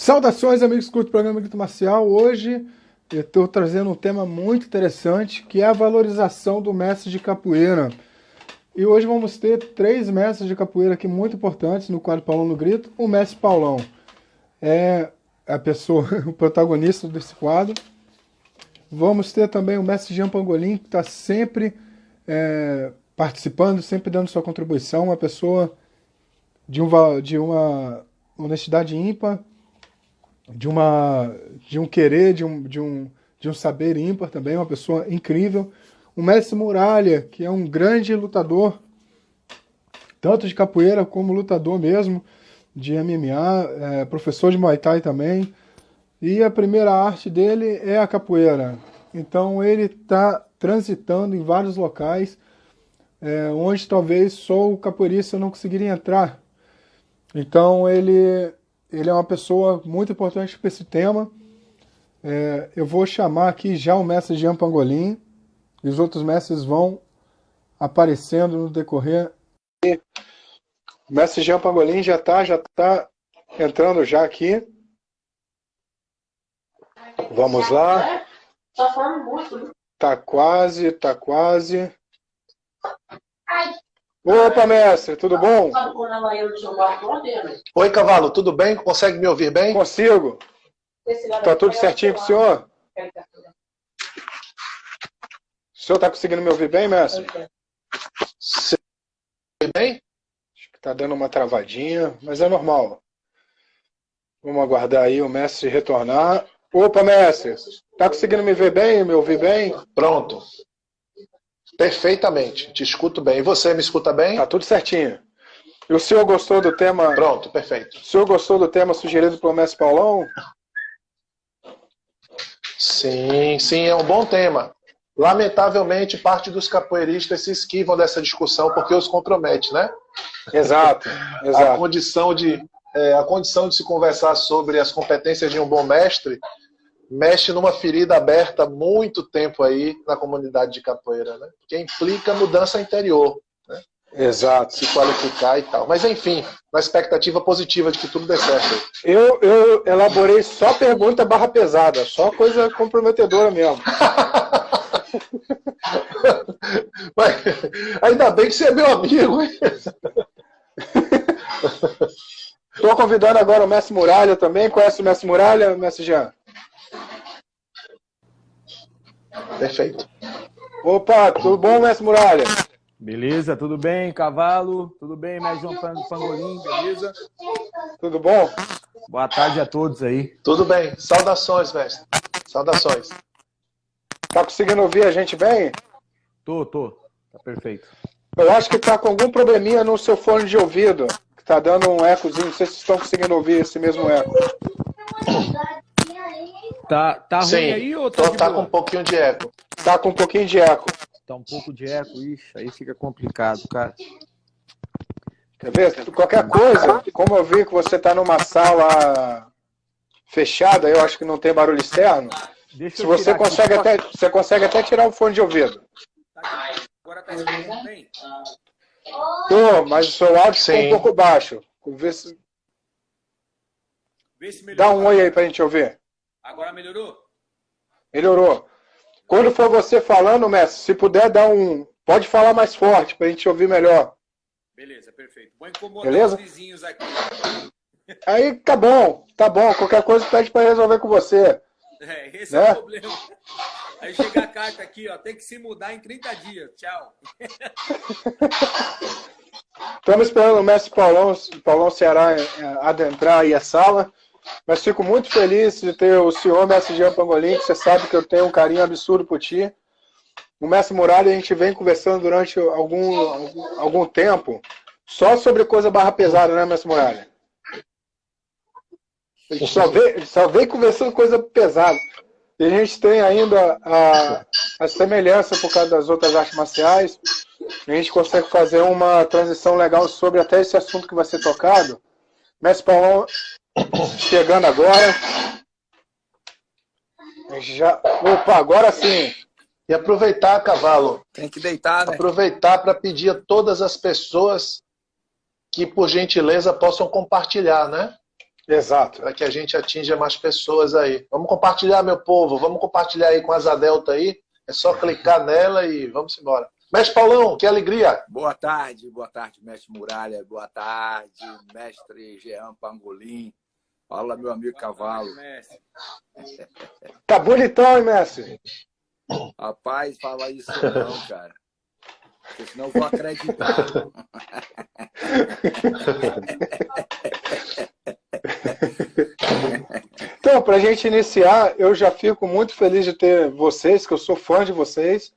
Saudações, amigos que curtem o programa Grito Marcial. Hoje eu estou trazendo um tema muito interessante, que é a valorização do mestre de capoeira. E hoje vamos ter 3 mestres de capoeira aqui muito importantes no quadro Paulão no Grito. O mestre Paulão é a pessoa, o protagonista desse quadro. Vamos ter também o mestre Jean Pangolin, que está sempre participando, sempre dando sua contribuição, uma pessoa de uma honestidade ímpar, de um querer, de um saber ímpar também, uma pessoa incrível. O mestre Muralha, que é um grande lutador, tanto de capoeira como lutador mesmo, de MMA, professor de Muay Thai também. E a primeira arte dele é a capoeira. Então ele está transitando em vários locais, onde talvez só o capoeirista não conseguiria entrar. Então ele é uma pessoa muito importante para esse tema. Eu vou chamar aqui já o mestre Jean Pangolin, e os outros mestres vão aparecendo no decorrer. O mestre Jean Pangolin já tá entrando já aqui. Vamos lá. Tá quase. Opa, mestre, tudo bom? Oi, Cavalo, tudo bem? Consegue me ouvir bem? Consigo. Tá tudo certinho com o senhor? O senhor tá conseguindo me ouvir bem, mestre? Você bem? Acho que tá dando uma travadinha, mas é normal. Vamos aguardar aí o mestre retornar. Opa, mestre, tá conseguindo me ver bem, me ouvir bem? Pronto. Perfeitamente, te escuto bem. E você me escuta bem? Tá tudo certinho. E o senhor gostou do tema? Pronto, perfeito. O senhor gostou do tema sugerido pelo mestre Paulão? Sim, é um bom tema. Lamentavelmente, parte dos capoeiristas se esquivam dessa discussão porque os compromete, né? Exato. A condição de se conversar sobre as competências de um bom mestre mexe numa ferida aberta há muito tempo aí na comunidade de capoeira, né? Que implica mudança interior, né? Exato. Se qualificar e tal. Mas enfim, na expectativa positiva de que tudo dê certo. Eu elaborei só pergunta barra pesada, só coisa comprometedora mesmo. Mas, ainda bem que você é meu amigo, hein? Estou convidando agora o mestre Muralha também. Conhece o mestre Muralha, mestre Jean? Perfeito. Opa, tudo bom, mestre Muralha? Beleza, tudo bem, Cavalo? Tudo bem, mestre João Pangolin, beleza? Tudo bom? Boa tarde a todos aí. Tudo bem. Saudações, mestre. Saudações. Tá conseguindo ouvir a gente bem? Tô. Tá perfeito. Eu acho que tá com algum probleminha no seu fone de ouvido, que tá dando um ecozinho. Não sei se vocês estão conseguindo ouvir esse mesmo eco. Tá Sim, ruim aí ou tá de tá boa? com um pouquinho de eco. Tá com um pouquinho de eco. Tá um pouco de eco, ixi, aí fica complicado, cara. Quer ver? Qualquer coisa, como eu vi que você tá numa sala fechada, eu acho que não tem barulho externo. Se você consegue até tirar o fone de ouvido. Agora tá escutando bem? Mas o seu áudio ficou um pouco baixo. Vê se melhorou. Dá um oi aí pra gente ouvir. Agora melhorou? Melhorou. Quando for você falando, mestre, se puder dar um... Pode falar mais forte pra gente ouvir melhor. Beleza, perfeito. Vou incomodar Beleza? os vizinhos aqui. Aí tá bom. Qualquer coisa pede pra resolver com você. Esse é o problema. Aí chega a carta aqui, ó, tem que se mudar em 30 dias. Tchau. Estamos esperando o mestre Paulão Ceará adentrar aí a sala. Mas fico muito feliz de ter o senhor, mestre Jean Pangolin, que você sabe que eu tenho um carinho absurdo por ti. O mestre Muralha, a gente vem conversando durante algum tempo só sobre coisa barra pesada, né, mestre Muralha? A gente só vem conversando coisa pesada. E a gente tem ainda a semelhança por causa das outras artes marciais. A gente consegue fazer uma transição legal sobre até esse assunto que vai ser tocado. Mestre Paulão chegando agora. Opa, agora sim. E aproveitar, Cavalo. Tem que deitar, né? Aproveitar para pedir a todas as pessoas que, por gentileza, possam compartilhar, né? Exato. para que a gente atinja mais pessoas aí. Vamos compartilhar, meu povo, vamos compartilhar aí com a Asa Delta aí. É só clicar nela e vamos embora. Mestre Paulão, que alegria! Boa tarde, mestre Muralha, boa tarde, mestre Jean Pangolin. Fala, meu amigo Cavalo. Tá bonitão, hein, mestre? Rapaz, fala isso não, cara. Porque senão eu vou acreditar. Então, para a gente iniciar, eu já fico muito feliz de ter vocês, que eu sou fã de vocês.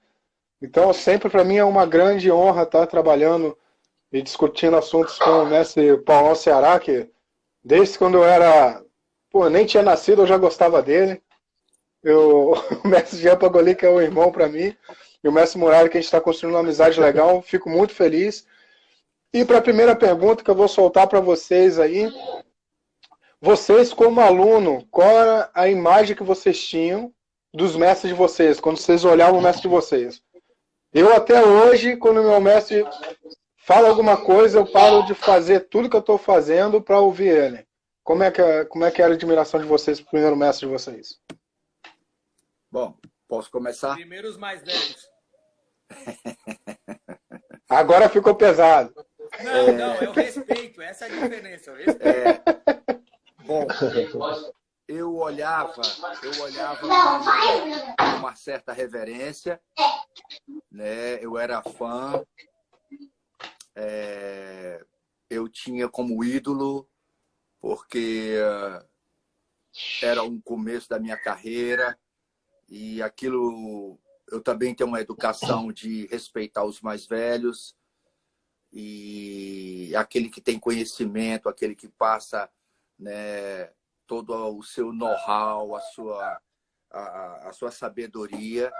Então, sempre para mim é uma grande honra estar trabalhando e discutindo assuntos com o mestre Paulão Ceará, que desde quando eu era... Pô, nem tinha nascido, eu já gostava dele. O mestre Jean Pangolin, que é o irmão para mim, e o mestre Muralha, que a gente está construindo uma amizade legal, fico muito feliz. E para a primeira pergunta que eu vou soltar para vocês aí, vocês como aluno, qual era a imagem que vocês tinham dos mestres de vocês, quando vocês olhavam o mestre de vocês? Eu até hoje, quando meu mestre fala alguma coisa, eu paro de fazer tudo que eu estou fazendo para ouvir ele. Como é que era a admiração de vocês pro primeiro mestre de vocês? Bom, posso começar? Primeiro os mais velhos. Agora ficou pesado. Não, eu respeito. Essa é a diferença. Eu respeito. Bom, eu olhava com uma certa reverência, né? Eu era fã, eu tinha como ídolo, porque era um começo da minha carreira e aquilo, eu também tenho uma educação de respeitar os mais velhos e aquele que tem conhecimento, aquele que passa, né, todo o seu know-how, a sua sabedoria.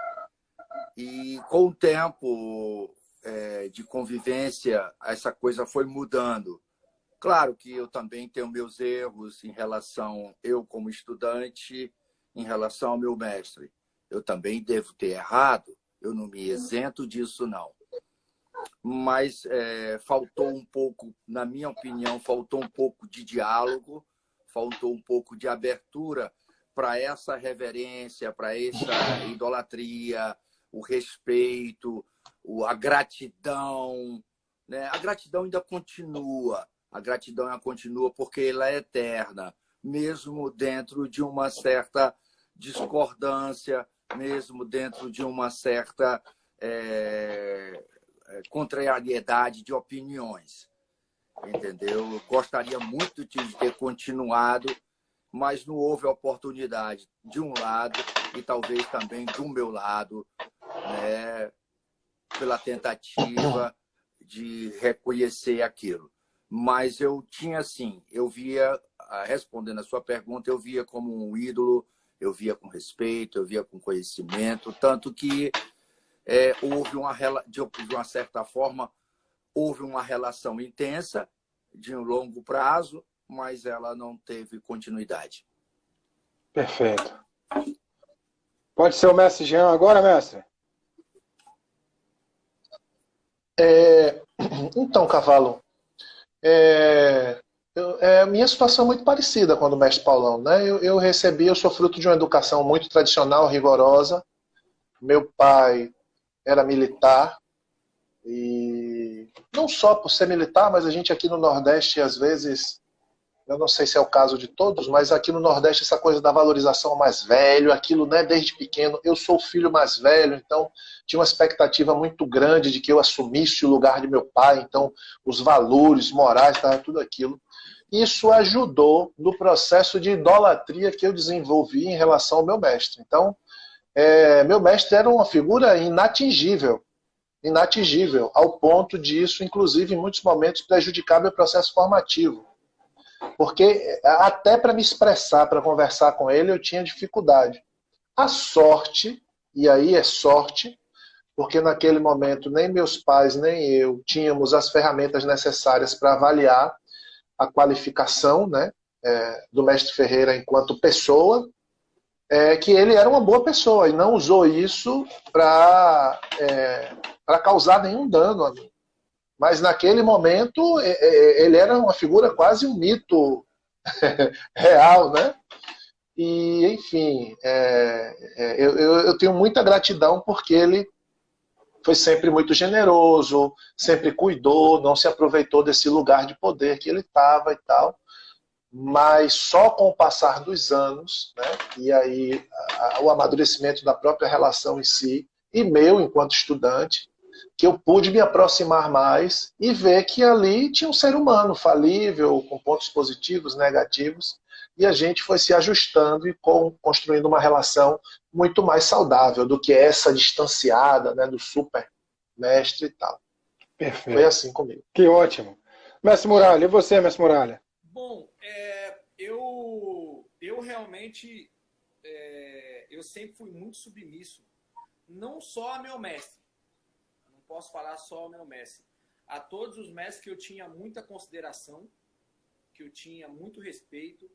E com o tempo de convivência, essa coisa foi mudando. Claro que eu também tenho meus erros em relação, eu como estudante, em relação ao meu mestre. Eu também devo ter errado, eu não me isento disso, não. Mas faltou um pouco, na minha opinião, faltou um pouco de diálogo, faltou um pouco de abertura para essa reverência, para essa idolatria, o respeito, a gratidão, né? A gratidão ainda continua. A gratidão continua porque ela é eterna, mesmo dentro de uma certa discordância, mesmo dentro de uma certa contrariedade de opiniões. Entendeu? Eu gostaria muito de ter continuado, mas não houve oportunidade de um lado e talvez também do meu lado, né, pela tentativa de reconhecer aquilo. Mas eu tinha, assim, eu via, respondendo a sua pergunta, eu via como um ídolo, eu via com respeito, eu via com conhecimento, tanto que houve de uma certa forma, houve uma relação intensa, de um longo prazo, mas ela não teve continuidade. Perfeito. Pode ser o mestre Jean agora, mestre? Então, Cavalo, a minha situação é muito parecida com a do mestre Paulão, né? Eu sou fruto de uma educação muito tradicional, rigorosa. Meu pai era militar, e não só por ser militar, mas a gente aqui no Nordeste, às vezes, eu não sei se é o caso de todos, mas aqui no Nordeste essa coisa da valorização ao mais velho, aquilo, né, desde pequeno, eu sou o filho mais velho, então tinha uma expectativa muito grande de que eu assumisse o lugar de meu pai, então os valores morais, tudo aquilo. Isso ajudou no processo de idolatria que eu desenvolvi em relação ao meu mestre. Então, meu mestre era uma figura inatingível, ao ponto disso, inclusive, em muitos momentos, prejudicar meu processo formativo. Porque até para me expressar, para conversar com ele, eu tinha dificuldade. A sorte, e aí é sorte, porque naquele momento nem meus pais, nem eu tínhamos as ferramentas necessárias para avaliar a qualificação, né, do mestre Ferreira enquanto pessoa, que ele era uma boa pessoa e não usou isso para causar nenhum dano a mim. Mas naquele momento ele era uma figura quase um mito real, né? E, enfim, eu tenho muita gratidão porque ele foi sempre muito generoso, sempre cuidou, não se aproveitou desse lugar de poder que ele estava e tal. Mas só com o passar dos anos, né, e aí o amadurecimento da própria relação em si, e meu enquanto estudante, que eu pude me aproximar mais e ver que ali tinha um ser humano falível, com pontos positivos, negativos, e a gente foi se ajustando e construindo uma relação muito mais saudável do que essa distanciada, né, do super mestre e tal. Perfeito. Foi assim comigo. Que ótimo. Mestre Muralha, e você, Mestre Muralha? Bom, eu realmente, eu sempre fui muito submisso, não só a meu mestre, não posso falar só ao meu mestre, a todos os mestres que eu tinha muita consideração, que eu tinha muito respeito.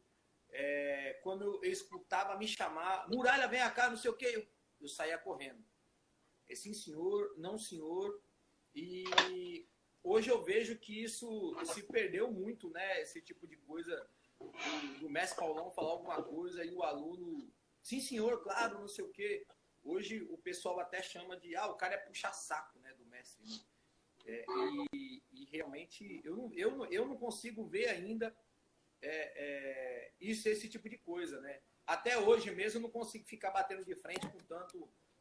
Quando eu escutava me chamar, Muralha, vem cá, não sei o que, eu saía correndo. Sim, senhor, não, senhor. E hoje eu vejo que isso se perdeu muito, né? Esse tipo de coisa do mestre Paulão falar alguma coisa e o aluno, sim, senhor, claro, não sei o quê. Hoje o pessoal até chama de, o cara é puxa-saco, né, do mestre. Né? E realmente eu não consigo ver ainda esse tipo de coisa, né? Até hoje mesmo eu não consigo ficar batendo de frente com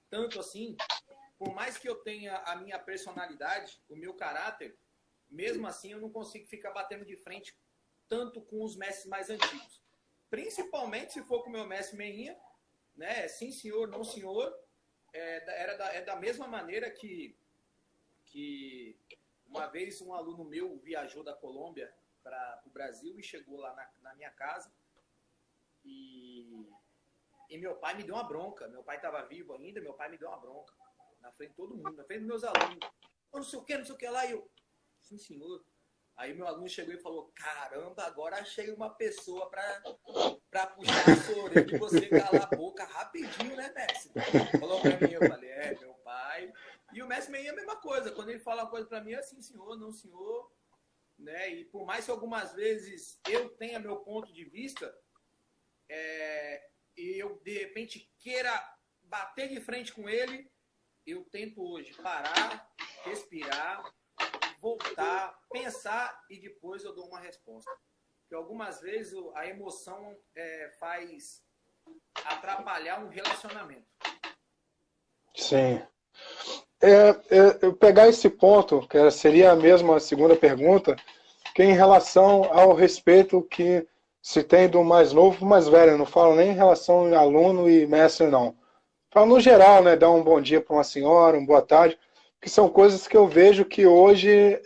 tanto assim. Por mais que eu tenha a minha personalidade, o meu caráter, mesmo assim eu não consigo ficar batendo de frente tanto com os mestres mais antigos. Principalmente se for com o meu mestre Meinha, né? Sim, senhor, não, senhor. É da mesma maneira que uma vez um aluno meu viajou da Colômbia para o Brasil e chegou lá na minha casa e meu pai me deu uma bronca. Meu pai estava vivo ainda, meu pai me deu uma bronca. Na frente de todo mundo, na frente dos meus alunos. Não sei o que lá. E eu, sim, senhor. Aí meu aluno chegou e falou, caramba, agora achei uma pessoa para puxar a sua orelha e você calar a boca rapidinho, né, mestre? Falou para mim, eu falei, meu pai. E o mestre Meinha é a mesma coisa. Quando ele fala uma coisa para mim, é assim, senhor, não, senhor. Né? E por mais que algumas vezes eu tenha meu ponto de vista, e eu, de repente, queira bater de frente com ele, eu tento hoje parar, respirar, voltar, pensar e depois eu dou uma resposta. Porque algumas vezes a emoção faz atrapalhar um relacionamento. Sim. Eu pegar esse ponto, que seria a mesma segunda pergunta, que em relação ao respeito que se tem do mais novo para o mais velho. Eu não falo nem em relação a aluno e mestre, não. Falo no geral, né? Dar um bom dia para uma senhora, uma boa tarde, que são coisas que eu vejo que hoje,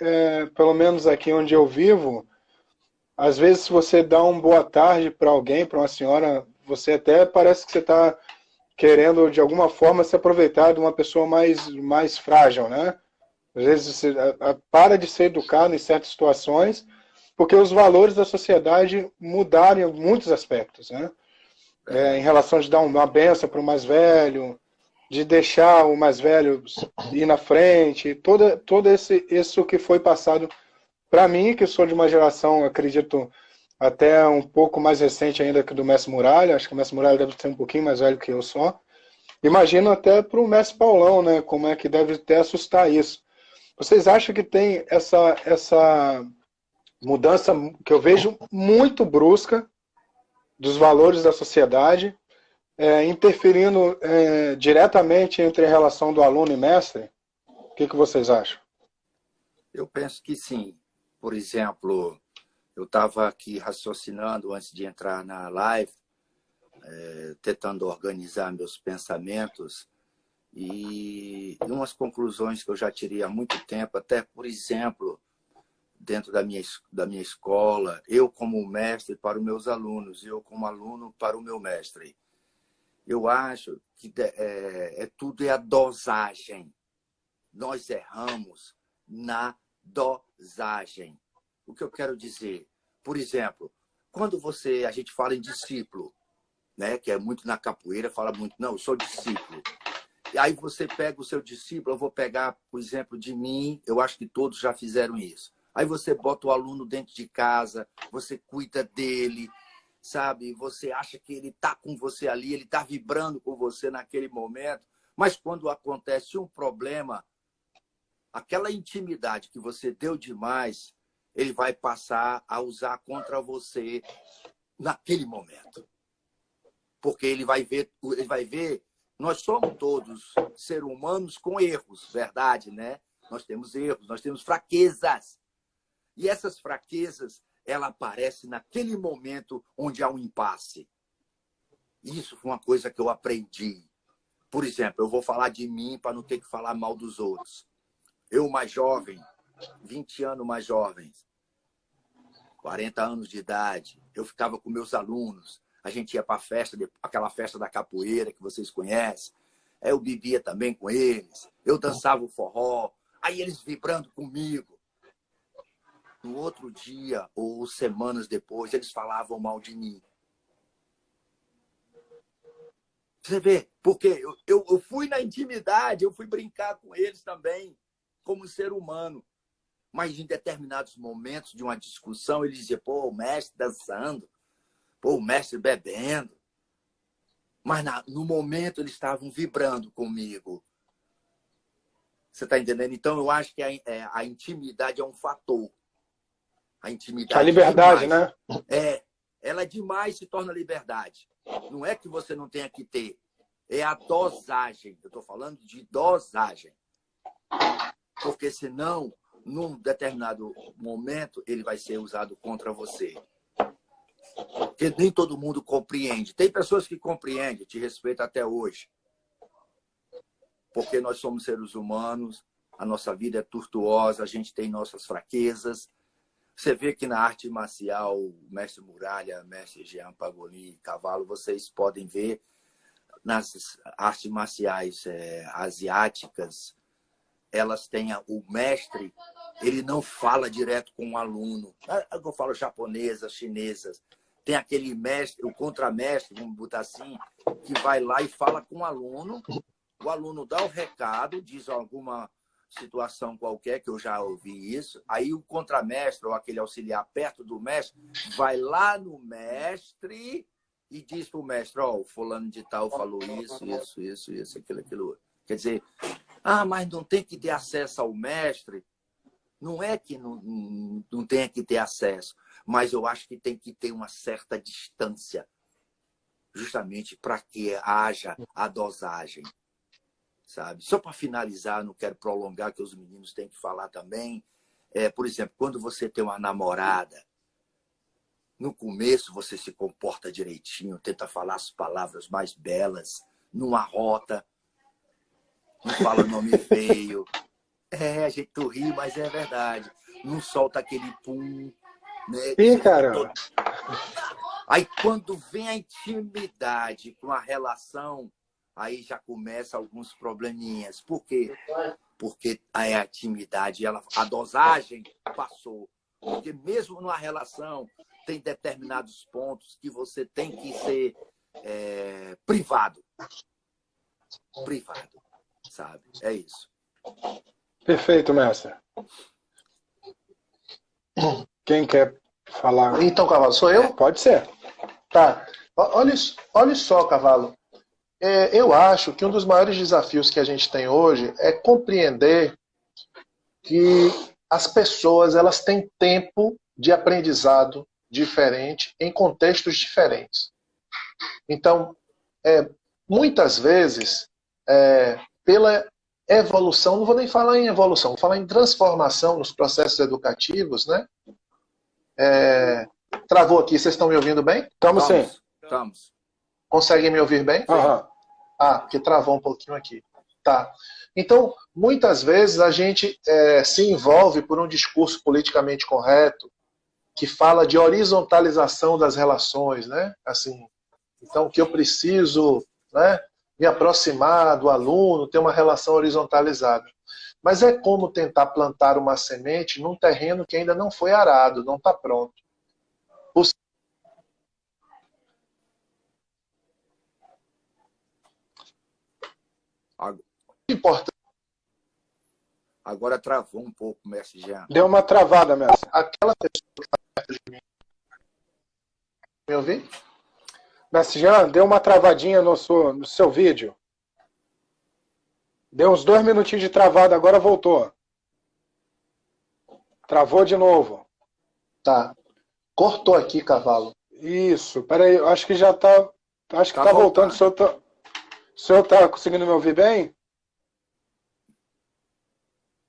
pelo menos aqui onde eu vivo, às vezes se você dá um boa tarde para alguém, para uma senhora, você até parece que você está querendo, de alguma forma, se aproveitar de uma pessoa mais frágil, né? Às vezes você para de ser educado em certas situações, porque os valores da sociedade mudaram em muitos aspectos, né? Em relação de dar uma benção para o mais velho, de deixar o mais velho ir na frente, todo isso que foi passado para mim, que sou de uma geração, acredito, até um pouco mais recente ainda que do Mestre Muralha. Acho que o Mestre Muralha deve ser um pouquinho mais velho que eu só. Imagino até para o Mestre Paulão, né? Como é que deve até assustar isso. Vocês acham que tem essa mudança que eu vejo muito brusca dos valores da sociedade, interferindo diretamente entre a relação do aluno e mestre? O que vocês acham? Eu penso que sim. Por exemplo, eu estava aqui raciocinando antes de entrar na live, tentando organizar meus pensamentos e umas conclusões que eu já tirei há muito tempo, até, por exemplo, dentro da minha escola, eu como mestre para os meus alunos, eu como aluno para o meu mestre. Eu acho que tudo é a dosagem. Nós erramos na dosagem. O que eu quero dizer? Por exemplo, quando a gente fala em discípulo, né, que é muito na capoeira, fala muito, não, eu sou discípulo. E aí você pega o seu discípulo, eu vou pegar o exemplo de mim, eu acho que todos já fizeram isso. Aí você bota o aluno dentro de casa, você cuida dele, sabe? Você acha que ele está com você ali, ele está vibrando com você naquele momento. Mas quando acontece um problema, aquela intimidade que você deu demais, ele vai passar a usar contra você naquele momento. Porque ele vai ver, nós somos todos seres humanos com erros, verdade, né? Nós temos erros, nós temos fraquezas. E essas fraquezas, ela aparece naquele momento onde há um impasse. Isso foi uma coisa que eu aprendi. Por exemplo, eu vou falar de mim para não ter que falar mal dos outros. Eu mais jovem, 20 anos mais jovem, 40 anos de idade, eu ficava com meus alunos, a gente ia para a festa, aquela festa da capoeira que vocês conhecem, eu bebia também com eles, eu dançava o forró, aí eles vibrando comigo. No outro dia, ou semanas depois, eles falavam mal de mim. Você vê, porque eu fui na intimidade, eu fui brincar com eles também, como ser humano. Mas em determinados momentos de uma discussão, ele dizia, pô, o mestre dançando, pô, o mestre bebendo. Mas no momento eles estavam vibrando comigo. Você está entendendo? Então eu acho que a intimidade é um fator. A intimidade A liberdade, demais, né? Ela demais se torna liberdade. Não é que você não tenha que ter. É a dosagem. Eu estou falando de dosagem. Porque senão, num determinado momento, ele vai ser usado contra você. Porque nem todo mundo compreende. Tem pessoas que compreendem, te respeitam até hoje. Porque nós somos seres humanos, a nossa vida é tortuosa, a gente tem nossas fraquezas. Você vê que na arte marcial, o mestre Muralha, mestre Jean Pagoni, Cavalo, vocês podem ver nas artes marciais asiáticas, elas têm o mestre, ele não fala direto com o aluno. Eu falo japonesas, chinesas. Tem aquele mestre, o contramestre, vamos botar assim, que vai lá e fala com o aluno dá o recado, diz alguma situação qualquer, que eu já ouvi isso, aí o contramestre, ou aquele auxiliar perto do mestre, vai lá no mestre e diz para o mestre, ó, o fulano de tal falou isso, aquilo. Quer dizer, mas não tem que ter acesso ao mestre. Não é que não tenha que ter acesso, mas eu acho que tem que ter uma certa distância, justamente para que haja a dosagem, sabe? Só para finalizar, não quero prolongar, que os meninos têm que falar também. Por exemplo, quando você tem uma namorada, no começo você se comporta direitinho, tenta falar as palavras mais belas, não arrota, não fala nome feio. A gente ri, mas é verdade. Não solta aquele pum, né? Ih, cara. Aí quando vem a intimidade com a relação, aí já começa alguns probleminhas. Por quê? Porque a intimidade, a dosagem passou. Porque mesmo numa relação, tem determinados pontos que você tem que ser privado. Privado, sabe? É isso. Perfeito, mestre. Quem quer falar? Então, Cavalo, sou eu? Pode ser. Tá. Olha só, Cavalo. Eu acho que um dos maiores desafios que a gente tem hoje é compreender que as pessoas elas têm tempo de aprendizado diferente em contextos diferentes. Então, muitas vezes, pela evolução, não vou nem falar em evolução, vou falar em transformação nos processos educativos, né? Travou aqui, vocês estão me ouvindo bem? Estamos sim. Estamos. Conseguem me ouvir bem? Aham. Porque travou um pouquinho aqui. Tá. Então, muitas vezes a gente se envolve por um discurso politicamente correto que fala de horizontalização das relações, né? Assim, então, que eu preciso, né, me aproximar do aluno, ter uma relação horizontalizada. Mas é como tentar plantar uma semente num terreno que ainda não foi arado, não está pronto. Importante. Agora travou um pouco, mestre Jean. Deu uma travada, mestre. Aquela pessoa que está perto de mim. Me ouvir? Mestre Jean, deu uma travadinha no seu vídeo. Deu uns 2 minutinhos de travada, agora voltou. Travou de novo. Tá. Cortou aqui, cavalo. Isso, peraí, acho que já tá. Acho que tá voltando. O senhor tá conseguindo me ouvir bem?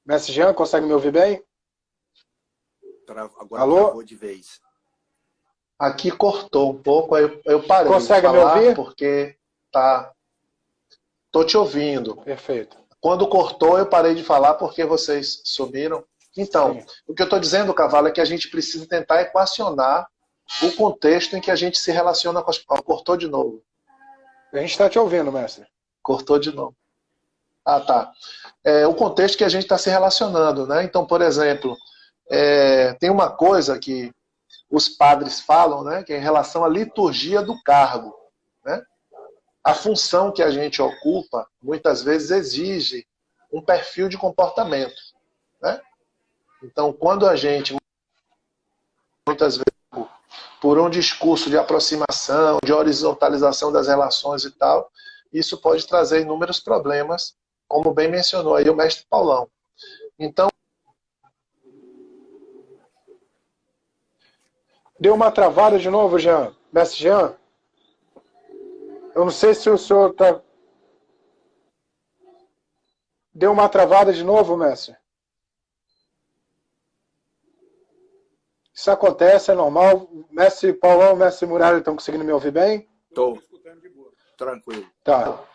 Mestre Jean, consegue me ouvir bem? Agora Alô? travou de vez. Aqui cortou um pouco, aí eu parei Consegue de me falar ouvir? porque tá. Tô te ouvindo. Perfeito. Quando cortou, eu parei de falar porque vocês sumiram. Então, Sim. o que eu estou dizendo, Cavalo, é que a gente precisa tentar equacionar o contexto em que a gente se relaciona com as... Cortou de novo. A gente está te ouvindo, mestre. Cortou de novo. Ah, tá. O contexto que a gente está se relacionando, né? Então, por exemplo, tem uma coisa que os padres falam, né? Que é em relação à liturgia do cargo, né? A função que a gente ocupa, muitas vezes, exige um perfil de comportamento, né? Então, quando a gente, muitas vezes, por um discurso de aproximação, de horizontalização das relações e tal, isso pode trazer inúmeros problemas, como bem mencionou aí o mestre Paulão. Então, deu uma travada de novo, Jean. Mestre Jean? Eu não sei se o senhor tá... Deu uma travada de novo, mestre? Isso acontece, é normal. Mestre Paulão, mestre Muralha estão conseguindo me ouvir bem? Estou tranquilo. Tá.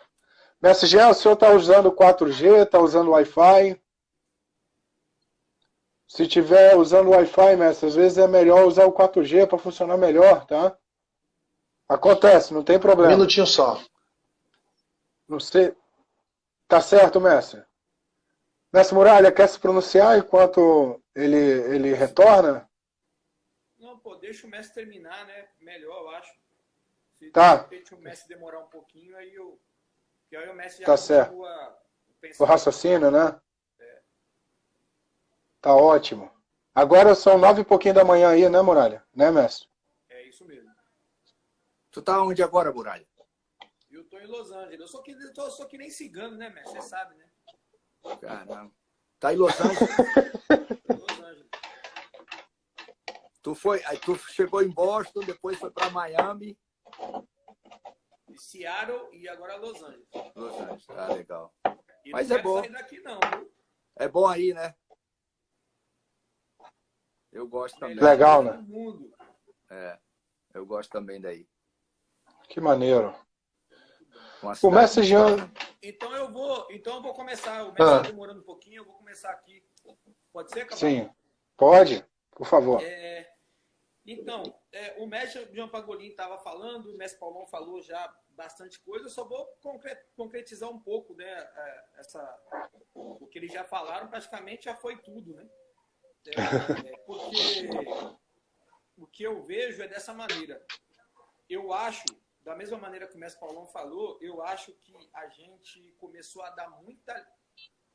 Mestre Jean, o senhor está usando 4G, está usando Wi-Fi? Se estiver usando Wi-Fi, mestre, às vezes é melhor usar o 4G para funcionar melhor, tá? Acontece, não tem um problema. minutinho só. Não sei. Tá certo, mestre? Mestre Muralha, quer se pronunciar enquanto ele retorna? Não, pô, deixa o mestre terminar, né? Melhor, eu acho. Se Tá. de repente o mestre demorar um pouquinho, aí o mestre já Tá certo. continua O pensando. raciocínio, né? Tá ótimo. Agora são 9 e pouquinho da manhã aí, né, Muralha? Né, mestre? É isso mesmo. Tu tá onde agora, Muralha? Eu tô em Los Angeles. Eu sou que nem cigano, né, mestre? Você sabe, né? Caramba. Tá em Los Angeles? Los Angeles. Aí tu chegou em Boston, depois foi para Miami. Seattle e agora Los Angeles. Los Angeles, tá legal. E Mas não é quero bom. sair daqui, não, viu? É bom aí, né? Eu gosto também. Melhor Legal, lugar né? do mundo. Eu gosto também daí. Que maneiro. Uma O cidade mestre Jean... Então eu vou começar. O mestre está demorando um pouquinho, eu vou começar aqui. Pode ser, Cabral? Sim. Pode? Por favor. Então, o mestre Jean Pagolin estava falando, o mestre Paulão falou já bastante coisa, eu só vou concretizar um pouco, né? O que eles já falaram praticamente já foi tudo, né? Porque o que eu vejo é dessa maneira. Eu acho, da mesma maneira que o mestre Paulão falou, eu acho que a gente começou a dar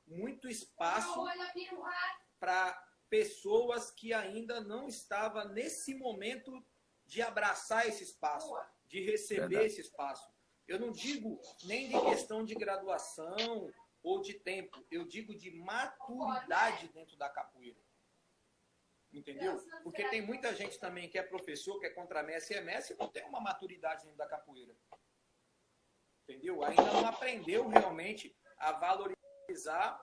muito espaço para pessoas que ainda não estavam nesse momento de abraçar esse espaço, de receber esse espaço. Eu não digo nem de questão de graduação ou de tempo, eu digo de maturidade dentro da capoeira. Entendeu? Porque tem muita gente também que é professor, que é contramestre e é mestre, e não tem uma maturidade dentro da capoeira. Entendeu? Ainda não aprendeu realmente a valorizar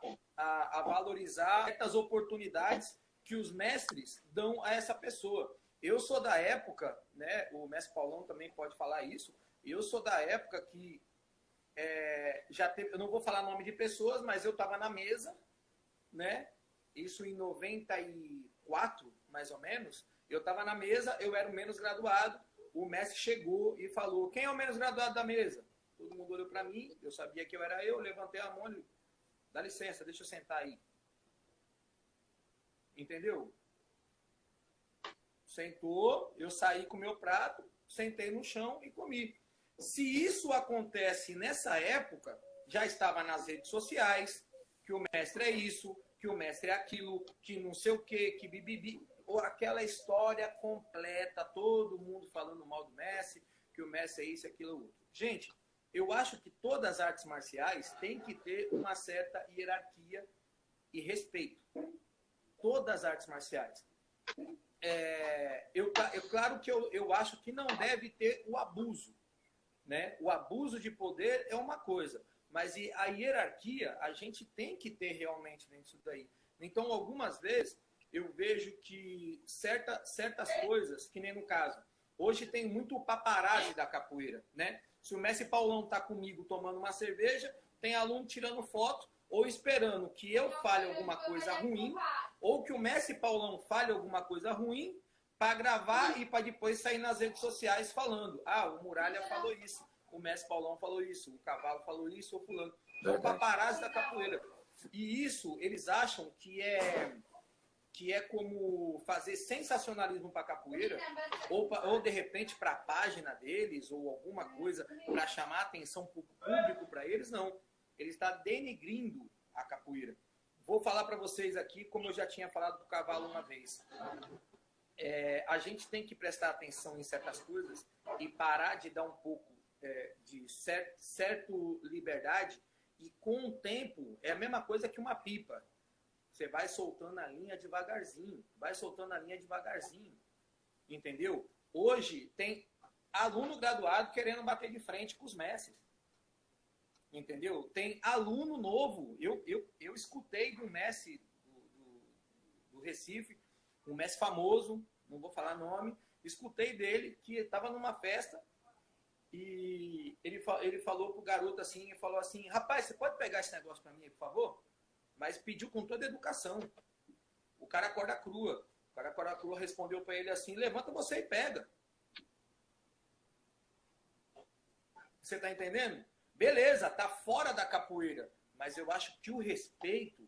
essas oportunidades que os mestres dão a essa pessoa. Eu sou da época, né? O mestre Paulão também pode falar isso. Eu sou da época que já teve, eu não vou falar nome de pessoas, mas eu estava na mesa, né? Isso em 94, mais ou menos. Eu estava na mesa, eu era o menos graduado. O mestre chegou e falou: quem é o menos graduado da mesa? Todo mundo olhou para mim, eu sabia que eu era eu, levantei a mão e dá licença, deixa eu sentar aí. Entendeu? Sentou, eu saí com o meu prato, sentei no chão e comi. Se isso acontece nessa época, já estava nas redes sociais, que o mestre é isso, que o mestre é aquilo, que não sei o quê, que bibibi, ou aquela história completa, todo mundo falando mal do mestre, que o mestre é isso, aquilo, outro. Gente, eu acho que todas as artes marciais têm que ter uma certa hierarquia e respeito. Todas as artes marciais. Claro que eu acho que não deve ter o abuso, né? O abuso de poder é uma coisa, mas a hierarquia a gente tem que ter realmente dentro disso daí. Então, algumas vezes, eu vejo que certas coisas, que nem no caso, hoje tem muito paparazzi da capoeira, né? Se o mestre Paulão está comigo tomando uma cerveja, tem aluno tirando foto ou esperando que eu fale alguma coisa ruim, ou que o mestre Paulão fale alguma coisa ruim para gravar e para depois sair nas redes sociais falando: ah, o Muralha falou isso, o mestre Paulão falou isso, o Cavalo falou isso, ou fulano. É o paparazzi da capoeira. E isso, eles acham que é como fazer sensacionalismo para a capoeira, ou de repente para a página deles, ou alguma coisa para chamar atenção público para eles. Não. Ele está denigrindo a capoeira. Vou falar para vocês aqui, como eu já tinha falado do Cavalo uma vez. A gente tem que prestar atenção em certas coisas e parar de dar um pouco de certo liberdade, e com o tempo é a mesma coisa que uma pipa. Você vai soltando a linha devagarzinho, entendeu? Hoje tem aluno graduado querendo bater de frente com os mestres, entendeu? Tem aluno novo, eu escutei do mestre do Recife, um mestre famoso, não vou falar nome, escutei dele que estava numa festa e ele falou pro garoto assim, falou assim: rapaz, você pode pegar esse negócio para mim, por favor? Mas pediu com toda a educação. O cara corda crua. Respondeu para ele assim: levanta você e pega. Você tá entendendo? Beleza, tá fora da capoeira. Mas eu acho que o respeito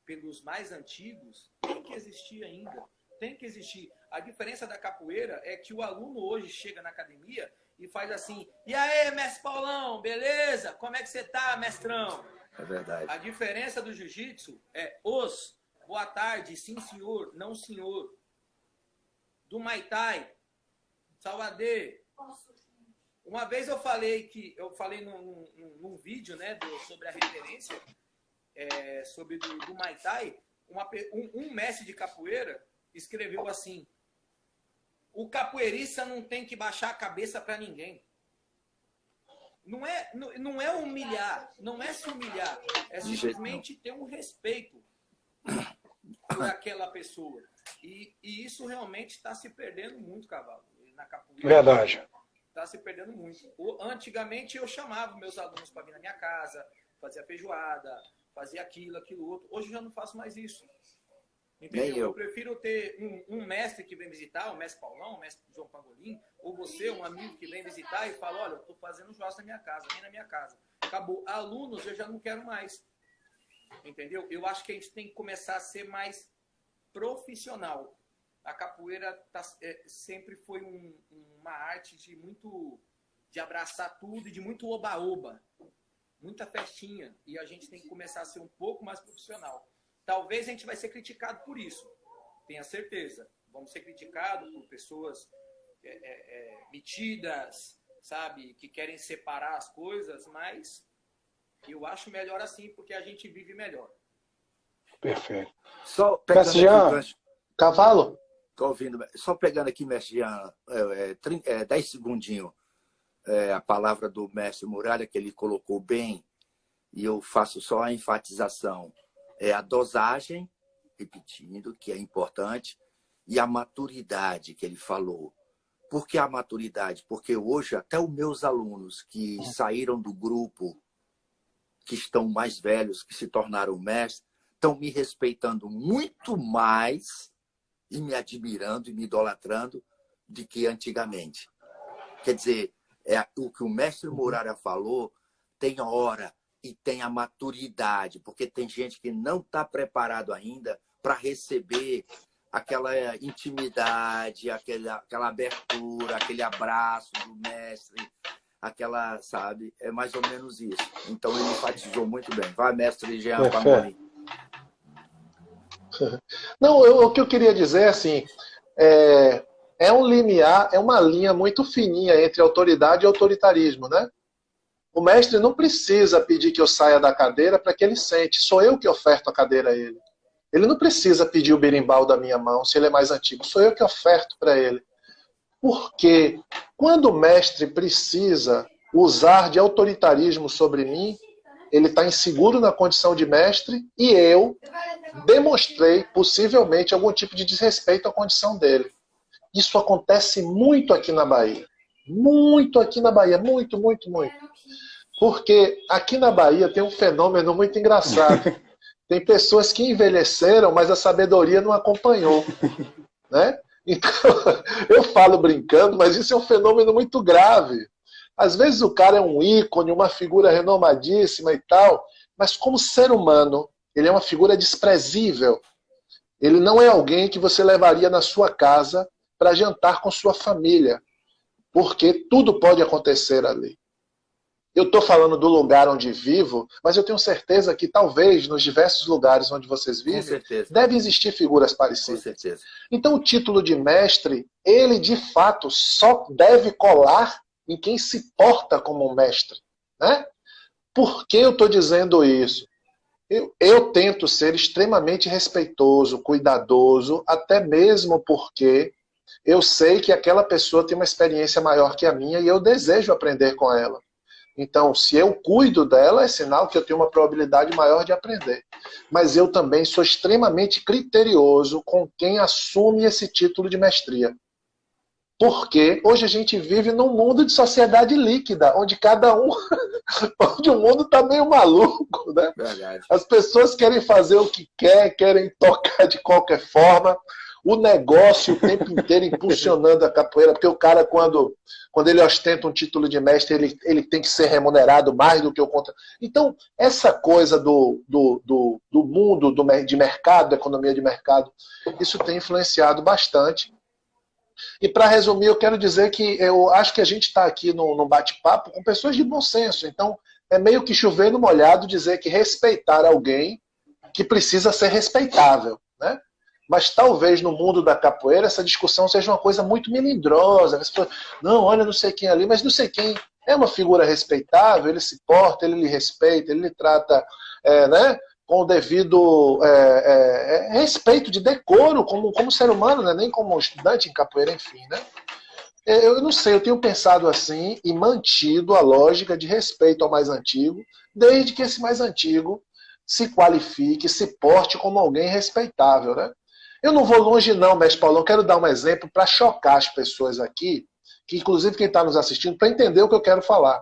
pelos mais antigos tem que existir ainda. Tem que existir. A diferença da capoeira é que o aluno hoje chega na academia e faz assim: e aí, mestre Paulão, beleza? Como é que você tá, mestrão? É verdade. A diferença do jiu-jitsu é boa tarde, sim senhor, não senhor. Do Muay Thai, Salvadê. Uma vez eu falei num vídeo, né, sobre a referência, sobre do Muay Thai, um mestre de capoeira escreveu assim: o capoeirista não tem que baixar a cabeça para ninguém. Não é humilhar, não é se humilhar, é simplesmente ter um respeito por aquela pessoa. E isso realmente está se perdendo muito, Cavalo, na capoeira. Verdade. Está se perdendo muito. Antigamente eu chamava meus alunos para vir na minha casa, fazia feijoada, fazia aquilo, outro. Hoje eu já não faço mais isso. Entendeu? Eu prefiro ter um mestre que vem visitar, o mestre Paulão, o mestre João Pangolin, ou você, um amigo que vem visitar e fala: olha, eu estou fazendo churrasco na minha casa, vem na minha casa. Acabou. Alunos eu já não quero mais. Entendeu? Eu acho que a gente tem que começar a ser mais profissional. A capoeira sempre foi uma arte de abraçar tudo e de muito oba-oba. Muita festinha. E a gente tem que começar a ser um pouco mais profissional. Talvez a gente vai ser criticado por isso, tenha certeza. Vamos ser criticados por pessoas metidas, sabe, que querem separar as coisas, mas eu acho melhor assim, porque a gente vive melhor. Perfeito. Só pegando aqui, Cavalo? Tô ouvindo. Só pegando aqui, mestre Jean, 10 segundinhos, a palavra do mestre Muralha, que ele colocou bem, e eu faço só a enfatização. A dosagem, repetindo, que é importante, e a maturidade que ele falou. Por que a maturidade? Porque hoje até os meus alunos que saíram do grupo, que estão mais velhos, que se tornaram mestres, estão me respeitando muito mais e me admirando e me idolatrando do que antigamente. Quer dizer, o que o mestre Muralha falou tem hora e tem a maturidade, porque tem gente que não está preparado ainda para receber aquela intimidade, aquela abertura, aquele abraço do mestre, aquela, sabe? É mais ou menos isso. Então ele enfatizou muito bem. Vai, mestre Jean Pangolin. Não, o que eu queria dizer, assim, é um limiar, é uma linha muito fininha entre autoridade e autoritarismo, né? O mestre não precisa pedir que eu saia da cadeira para que ele sente. Sou eu que oferto a cadeira a ele. Ele não precisa pedir o berimbau da minha mão, se ele é mais antigo. Sou eu que oferto para ele. Porque quando o mestre precisa usar de autoritarismo sobre mim, ele está inseguro na condição de mestre e eu demonstrei, possivelmente, algum tipo de desrespeito à condição dele. Isso acontece muito aqui na Bahia. Muito aqui na Bahia. Muito, muito, muito. Porque aqui na Bahia tem um fenômeno muito engraçado. Tem pessoas que envelheceram, mas a sabedoria não acompanhou. Né? Então, eu falo brincando, mas isso é um fenômeno muito grave. Às vezes o cara é um ícone, uma figura renomadíssima e tal, mas como ser humano, ele é uma figura desprezível. Ele não é alguém que você levaria na sua casa para jantar com sua família, porque tudo pode acontecer ali. Eu estou falando do lugar onde vivo, mas eu tenho certeza que talvez nos diversos lugares onde vocês vivem, deve existir figuras parecidas. Com certeza. Então o título de mestre, ele de fato só deve colar em quem se porta como um mestre. Né? Por que eu estou dizendo isso? Eu tento ser extremamente respeitoso, cuidadoso, até mesmo porque eu sei que aquela pessoa tem uma experiência maior que a minha e eu desejo aprender com ela. Então, se eu cuido dela, é sinal que eu tenho uma probabilidade maior de aprender. Mas eu também sou extremamente criterioso com quem assume esse título de mestria. Porque hoje a gente vive num mundo de sociedade líquida, onde cada um... onde o mundo está meio maluco, né? Verdade. As pessoas querem fazer o que querem tocar de qualquer forma. O negócio o tempo inteiro impulsionando a capoeira, porque o cara, quando ele ostenta um título de mestre, ele tem que ser remunerado mais do que o contra. Então, essa coisa do mundo de mercado, da economia de mercado, isso tem influenciado bastante. E para resumir, eu quero dizer que eu acho que a gente está aqui num bate-papo com pessoas de bom senso. Então, é meio que chover no molhado dizer que respeitar alguém que precisa ser respeitável, né? Mas talvez no mundo da capoeira essa discussão seja uma coisa muito melindrosa. As pessoas, não, olha, não sei quem ali, mas não sei quem é uma figura respeitável, ele se porta, ele lhe respeita, ele lhe trata né, com o devido respeito de decoro como ser humano, né, nem como estudante em capoeira, enfim. Né? Eu não sei, eu tenho pensado assim e mantido a lógica de respeito ao mais antigo, desde que esse mais antigo se qualifique, se porte como alguém respeitável, né? Eu não vou longe não, mestre Paulo, eu quero dar um exemplo para chocar as pessoas aqui, que inclusive quem está nos assistindo, para entender o que eu quero falar.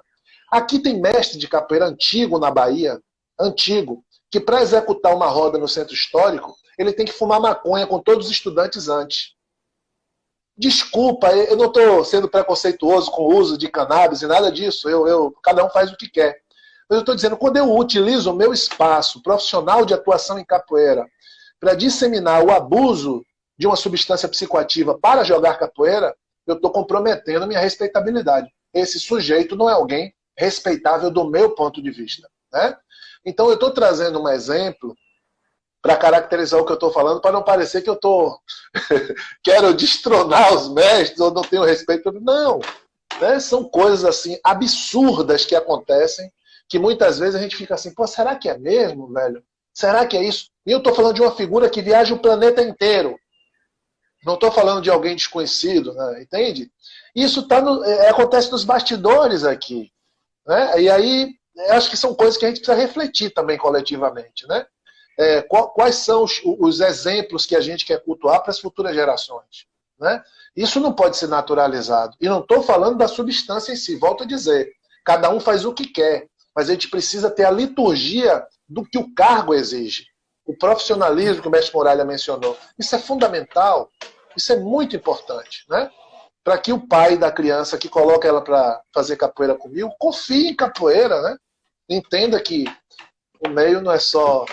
Aqui tem mestre de capoeira antigo na Bahia, antigo, que para executar uma roda no centro histórico, ele tem que fumar maconha com todos os estudantes antes. Desculpa, eu não estou sendo preconceituoso com o uso de cannabis e nada disso, cada um faz o que quer. Mas eu estou dizendo, quando eu utilizo o meu espaço profissional de atuação em capoeira para disseminar o abuso de uma substância psicoativa para jogar capoeira, eu estou comprometendo minha respeitabilidade. Esse sujeito não é alguém respeitável do meu ponto de vista. Né? Então eu estou trazendo um exemplo para caracterizar o que eu estou falando, para não parecer que eu quero destronar os mestres ou não tenho respeito. Não. Né? São coisas assim absurdas que acontecem, que muitas vezes a gente fica assim, pô, será que é mesmo, velho? Será que é isso? E eu estou falando de uma figura que viaja o planeta inteiro. Não estou falando de alguém desconhecido, né? Entende? Isso acontece nos bastidores aqui. Né? E aí, eu acho que são coisas que a gente precisa refletir também coletivamente. Né? Quais são os exemplos que a gente quer cultuar para as futuras gerações? Né? Isso não pode ser naturalizado. E não estou falando da substância em si, volto a dizer. Cada um faz o que quer. Mas a gente precisa ter a liturgia do que o cargo exige. O profissionalismo que o mestre Muralha mencionou. Isso é fundamental. Isso é muito importante. Né? Para que o pai da criança que coloca ela para fazer capoeira comigo, confie em capoeira. Né? Entenda que o meio não é só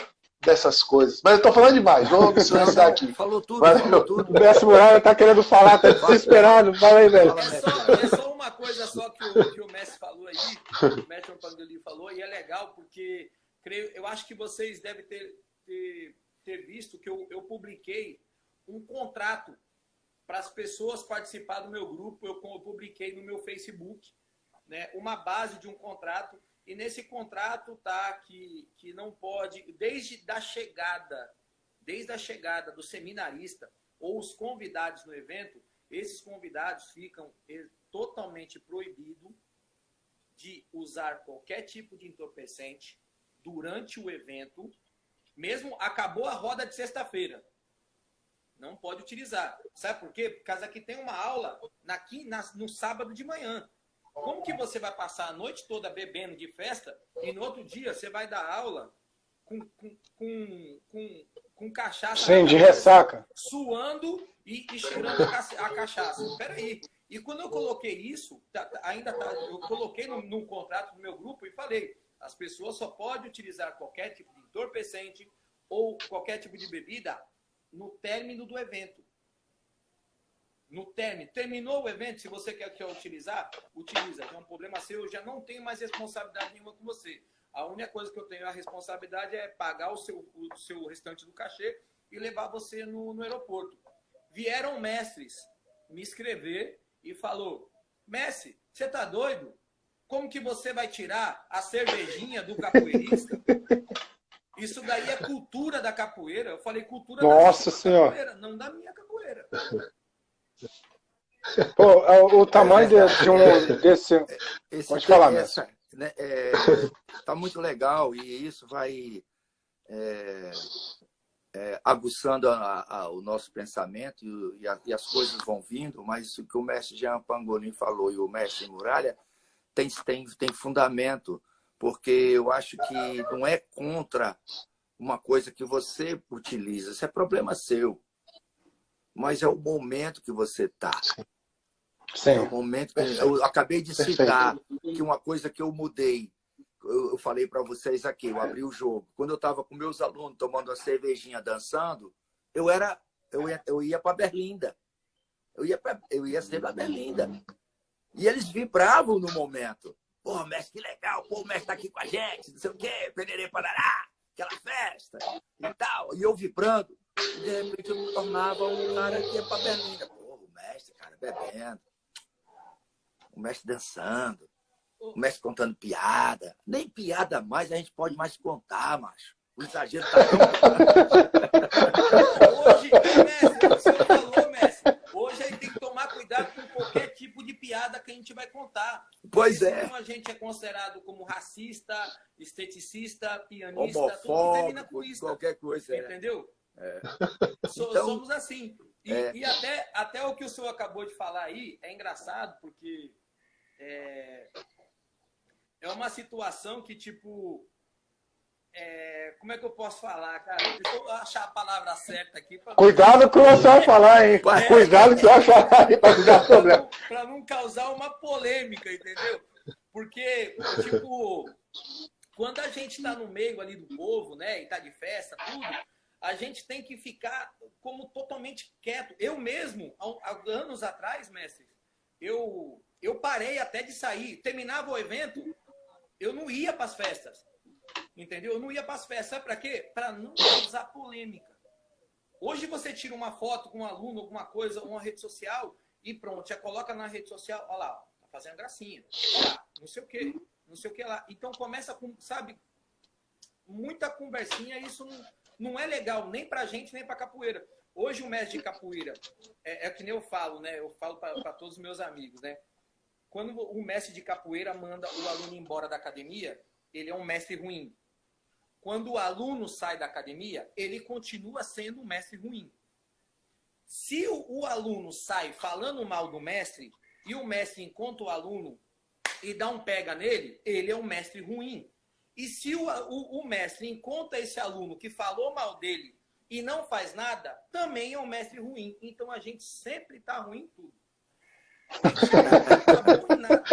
dessas coisas. Mas eu estou falando demais. Vou me silenciar aqui. Falou tudo, Valeu. falou tudo. O mestre Muralha está querendo falar, está desesperado. Fala aí, velho. É só uma coisa só que o mestre falou aí, o mestre Pangeli falou, e é legal porque eu acho que vocês devem ter ter visto que eu publiquei um contrato para as pessoas participar do meu grupo. Eu publiquei no meu Facebook, né, uma base de um contrato, e nesse contrato tá que não pode, desde a chegada do seminarista ou os convidados no evento, esses convidados ficam totalmente proibidos de usar qualquer tipo de entorpecente durante o evento, mesmo acabou a roda de sexta-feira. Não pode utilizar. Sabe por quê? Por causa que tem uma aula no sábado de manhã. Como que você vai passar a noite toda bebendo de festa e no outro dia você vai dar aula com cachaça? Sim, de ressaca. Suando e cheirando a cachaça. Espera aí. E quando eu coloquei isso, eu coloquei no contrato do meu grupo e falei, as pessoas só podem utilizar qualquer tipo de entorpecente ou qualquer tipo de bebida no término do evento. No término. Terminou o evento, se você quer utilizar, utiliza. É um problema seu, eu já não tenho mais responsabilidade nenhuma com você. A única coisa que eu tenho a responsabilidade é pagar o seu restante do cachê e levar você no aeroporto. Vieram mestres me escrever e falou, mestre, você tá doido? Como que você vai tirar a cervejinha do capoeirista? Isso daí é cultura da capoeira. Eu falei cultura Nossa da Senhora. capoeira, não da minha capoeira. Pô, o tamanho desse... Pode falar, mestre. Né, tá muito legal e isso vai aguçando o nosso pensamento e as coisas vão vindo, mas o que o mestre Jean Pangolin falou e o mestre Muralha tem fundamento, porque eu acho que não é contra uma coisa que você utiliza, isso é problema seu, mas é o momento que você está. Sim. É o momento que eu acabei de citar que uma coisa que eu mudei, eu falei para vocês aqui, eu abri o jogo. Quando eu estava com meus alunos tomando uma cervejinha, dançando, eu ia para Berlinda. Eu ia sempre para Berlinda. E eles vibravam no momento. Pô, mestre, que legal. Pô, o mestre tá aqui com a gente, não sei o quê, pererê, parará, aquela festa e tal. E eu vibrando. E de repente eu me tornava um cara que ia para Berlinda. Pô, o mestre, cara, bebendo. O mestre dançando. O mestre contando piada. Nem piada mais a gente pode mais contar, macho. O exagero tá Hoje, mestre, você falou, mestre, hoje a gente tem que tomar cuidado com qualquer tipo de piada que a gente vai contar. Pois é. Senão a gente é considerado como racista, esteticista, pianista, homofóbico, tudo termina com isso. Qualquer coisa. Entendeu? Então, somos assim. E até o que o senhor acabou de falar aí é engraçado, porque é uma situação que, tipo... como é que eu posso falar, cara? Deixa eu achar a palavra certa aqui. Cuidado com o que você vai falar, hein? Cuidado com o que você vai falar aí para dar problema. Para não causar uma polêmica, entendeu? Porque, tipo, quando a gente está no meio ali do povo, né, e tá de festa, tudo, a gente tem que ficar como totalmente quieto. Eu mesmo, há anos atrás, mestre, eu parei até de sair. Terminava o evento, eu não ia para as festas. Entendeu? Eu não ia para as festas. Sabe para quê? Para não causar polêmica. Hoje você tira uma foto com um aluno, alguma coisa, uma rede social, e pronto, já coloca na rede social, olha lá, tá fazendo gracinha. Olha lá, não sei o que lá. Então começa com, sabe, muita conversinha, isso não é legal, nem pra gente, nem pra capoeira. Hoje o mestre de capoeira, é que nem eu falo, né? Eu falo para todos os meus amigos, né? Quando o mestre de capoeira manda o aluno embora da academia, ele é um mestre ruim. Quando o aluno sai da academia, ele continua sendo um mestre ruim. Se o aluno sai falando mal do mestre, e o mestre encontra o aluno e dá um pega nele, ele é um mestre ruim. E se o mestre encontra esse aluno que falou mal dele e não faz nada, também é um mestre ruim. Então a gente sempre está ruim em tudo. A gente nunca tá bom em nada.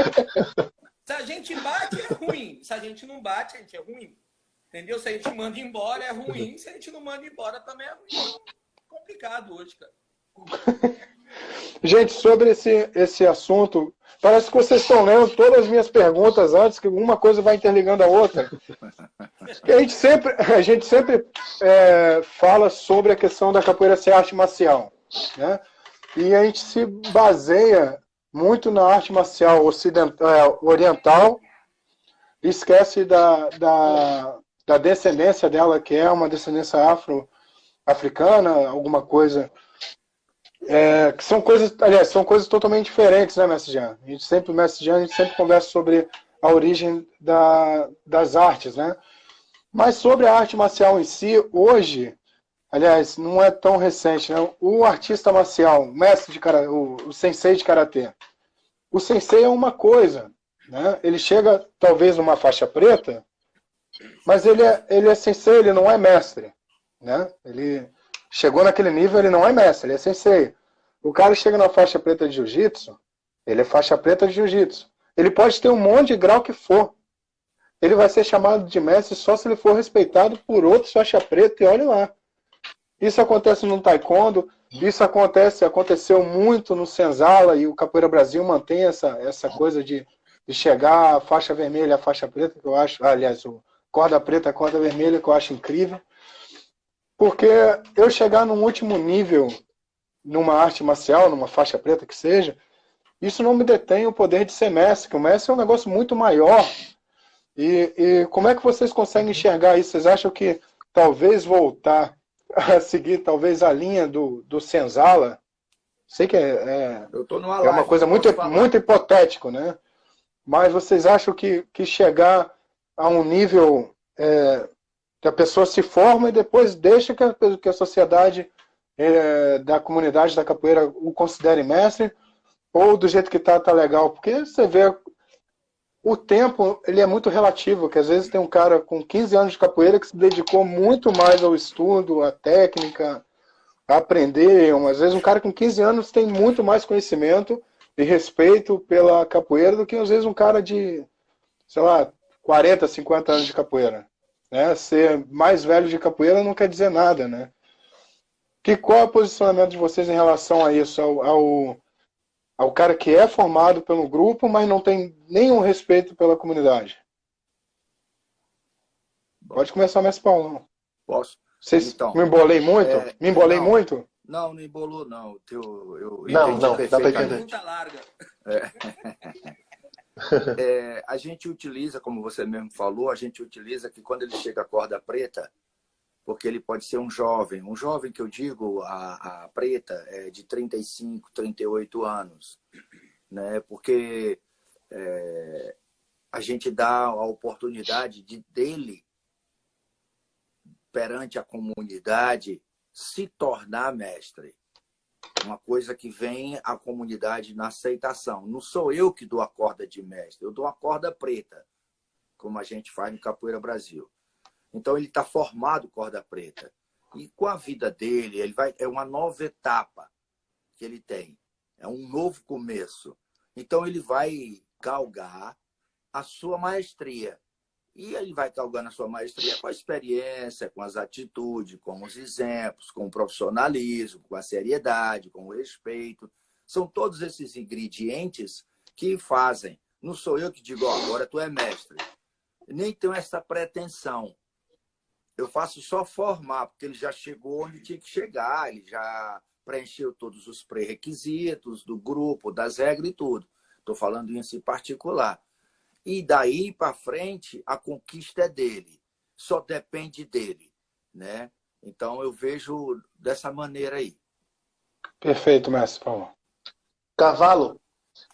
Se a gente bate, é ruim. Se a gente não bate, a gente é ruim. Entendeu? Se a gente manda embora, é ruim. Se a gente não manda embora, também é ruim. Complicado hoje, cara. Gente, sobre esse assunto, parece que vocês estão lendo todas as minhas perguntas antes, que uma coisa vai interligando a outra. A gente sempre fala sobre a questão da capoeira ser arte marcial, né? E a gente se baseia muito na arte marcial oriental, e esquece da descendência dela, que é uma descendência afro-africana, alguma coisa. Que são coisas, aliás, são coisas totalmente diferentes, né, Mestre Jean? O Mestre Jean, a gente sempre conversa sobre a origem das artes, né? Mas sobre a arte marcial em si, hoje, aliás, não é tão recente, né? O artista marcial, o mestre de karatê, o sensei de karatê, o sensei é uma coisa, né? Ele chega talvez numa faixa preta, mas ele é sensei, ele não é mestre, né? Ele chegou naquele nível, ele não é mestre, ele é sensei. O cara chega na faixa preta de jiu-jitsu, ele é faixa preta de jiu-jitsu. Ele pode ter um monte de grau que for. Ele vai ser chamado de mestre só se ele for respeitado por outros faixa preta, e olha lá. Isso acontece no taekwondo, isso aconteceu muito no Senzala, e o Capoeira Brasil mantém essa coisa de chegar à faixa vermelha, à faixa preta, que eu acho, aliás, o corda preta, a corda vermelha, que eu acho incrível. Porque eu chegar num último nível, numa arte marcial, numa faixa preta que seja, isso não me detém o poder de ser mestre, que o mestre é um negócio muito maior. E como é que vocês conseguem enxergar isso? Vocês acham que talvez voltar a seguir talvez a linha do Senzala? Sei que é uma coisa muito hipotético, né? Mas vocês acham que chegar a um nível que a pessoa se forma e depois deixa que a sociedade da comunidade da capoeira o considere mestre, ou do jeito que tá legal? Porque você vê, o tempo ele é muito relativo, que às vezes tem um cara com 15 anos de capoeira que se dedicou muito mais ao estudo, à técnica, a aprender. Às vezes um cara com 15 anos tem muito mais conhecimento e respeito pela capoeira do que às vezes um cara de, sei lá, 40, 50 anos de capoeira. Né? Ser mais velho de capoeira não quer dizer nada, né? Qual é o posicionamento de vocês em relação a isso, ao cara que é formado pelo grupo, mas não tem nenhum respeito pela comunidade? Pode começar, Mestre Paulo. Posso? Então, me embolei muito? Me embolei muito? Não embolou, não. Não, dá para entender. Pergunta larga. A gente utiliza, como você mesmo falou, a gente utiliza que quando ele chega à corda preta, porque ele pode ser um jovem que eu digo, a preta é de 35, 38 anos, né? Porque a gente dá a oportunidade dele, perante a comunidade, se tornar mestre. Uma coisa que vem a comunidade na aceitação. Não sou eu que dou a corda de mestre, eu dou a corda preta, como a gente faz no Capoeira Brasil. Então ele está formado corda preta. E com a vida dele, é uma nova etapa que ele tem. É um novo começo. Então ele vai galgar a sua maestria. E ele vai galgando a sua maestria com a experiência, com as atitudes, com os exemplos, com o profissionalismo, com a seriedade, com o respeito. São todos esses ingredientes que fazem. Não sou eu que digo, agora tu é mestre. Nem tenho essa pretensão. Eu faço só formar, porque ele já chegou onde tinha que chegar, ele já preencheu todos os pré-requisitos do grupo, das regras e tudo. Estou falando isso em particular. E daí para frente, a conquista é dele. Só depende dele, né? Então, eu vejo dessa maneira aí. Perfeito, Mestre Paulo. Cavalo,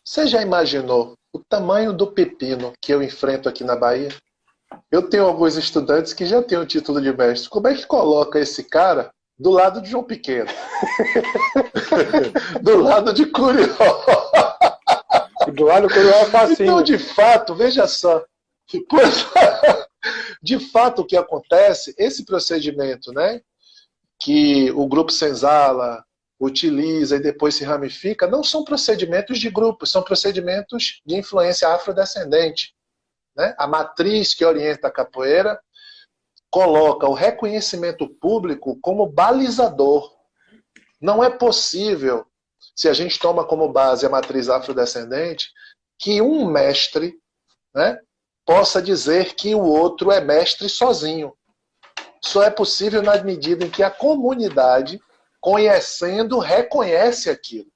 você já imaginou o tamanho do pepino que eu enfrento aqui na Bahia? Eu tenho alguns estudantes que já têm o título de mestre. Como é que coloca esse cara do lado de João Pequeno? Do lado de Curió. Do lado do Curió é facinho. Então, de fato, veja só. De fato, o que acontece, esse procedimento, né, que o grupo Senzala utiliza e depois se ramifica, não são procedimentos de grupo, são procedimentos de influência afrodescendente. Né? A matriz que orienta a capoeira coloca o reconhecimento público como balizador. Não é possível, se a gente toma como base a matriz afrodescendente, que um mestre, né, possa dizer que o outro é mestre sozinho. Só é possível na medida em que a comunidade, conhecendo, reconhece aquilo.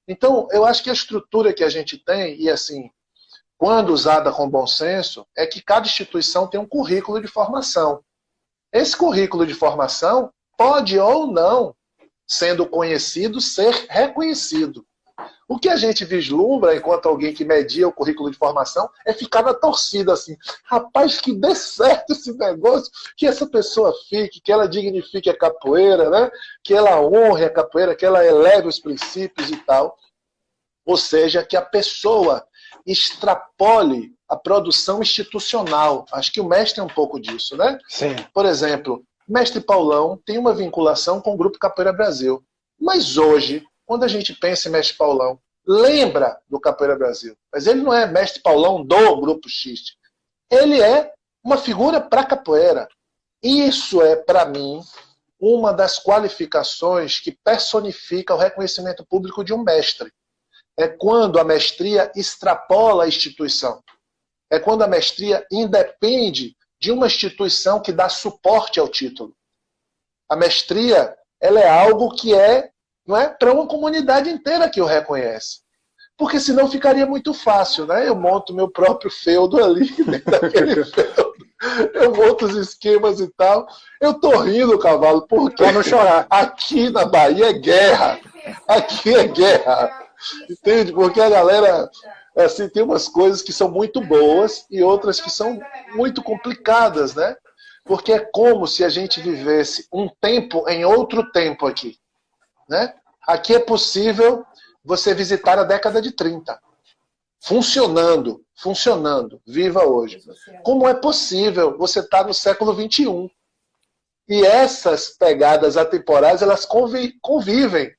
Então, eu acho que a estrutura que a gente tem, e assim, quando usada com bom senso, é que cada instituição tem um currículo de formação. Esse currículo de formação pode ou não, sendo conhecido, ser reconhecido. O que a gente vislumbra, enquanto alguém que media o currículo de formação, é ficar na torcida assim. Rapaz, que dê certo esse negócio, que essa pessoa fique, que ela dignifique a capoeira, né? Que ela honre a capoeira, que ela eleve os princípios e tal. Ou seja, que a pessoa extrapole a produção institucional. Acho que o mestre é um pouco disso, né? Sim. Por exemplo, Mestre Paulão tem uma vinculação com o Grupo Capoeira Brasil. Mas hoje, quando a gente pensa em Mestre Paulão, lembra do Capoeira Brasil. Mas ele não é Mestre Paulão do Grupo X. Ele é uma figura para capoeira. Isso é, para mim, uma das qualificações que personifica o reconhecimento público de um mestre. É quando a mestria extrapola a instituição. É quando a mestria independe de uma instituição que dá suporte ao título. A mestria, ela é algo que não é para uma comunidade inteira que o reconhece. Porque senão ficaria muito fácil, né? Eu monto meu próprio feudo ali, dentro daquele feudo. Eu monto os esquemas e tal. Eu tô rindo, cavalo, porque não chorar. Aqui na Bahia é guerra. Aqui é guerra. Entende? Porque a galera assim, tem umas coisas que são muito boas e outras que são muito complicadas, né? Porque é como se a gente vivesse um tempo em outro tempo aqui, né? Aqui é possível você visitar a década de 30. Funcionando, viva hoje. Como é possível você estar no século XXI? E essas pegadas atemporais, elas convivem.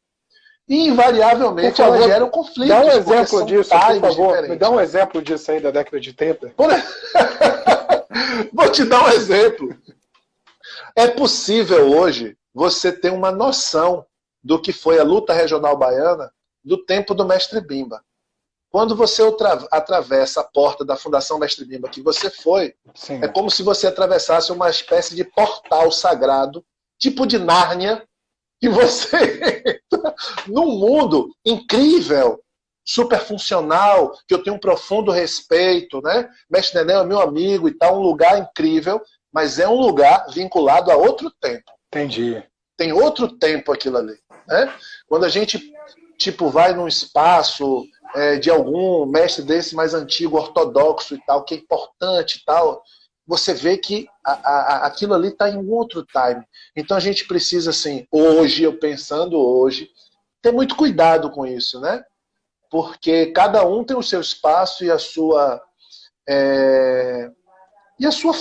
E, invariavelmente, elas geram conflitos. Dá um exemplo disso, por favor. Me dá um exemplo disso aí da década de 30. Vou te dar um exemplo. É possível hoje você ter uma noção do que foi a luta regional baiana do tempo do Mestre Bimba. Quando você atravessa a porta da Fundação Mestre Bimba que você foi, sim, é como se você atravessasse uma espécie de portal sagrado, tipo de Nárnia, e você entra num mundo incrível, super funcional, que eu tenho um profundo respeito, né? Mestre Neném é meu amigo e tal, um lugar incrível, mas é um lugar vinculado a outro tempo. Entendi. Tem outro tempo aquilo ali, né? Quando a gente vai num espaço de algum mestre desse mais antigo, ortodoxo e tal, que é importante e tal, você vê que aquilo ali está em um outro time. Então a gente precisa, assim, hoje, eu pensando hoje, ter muito cuidado com isso, né? Porque cada um tem o seu espaço e a sua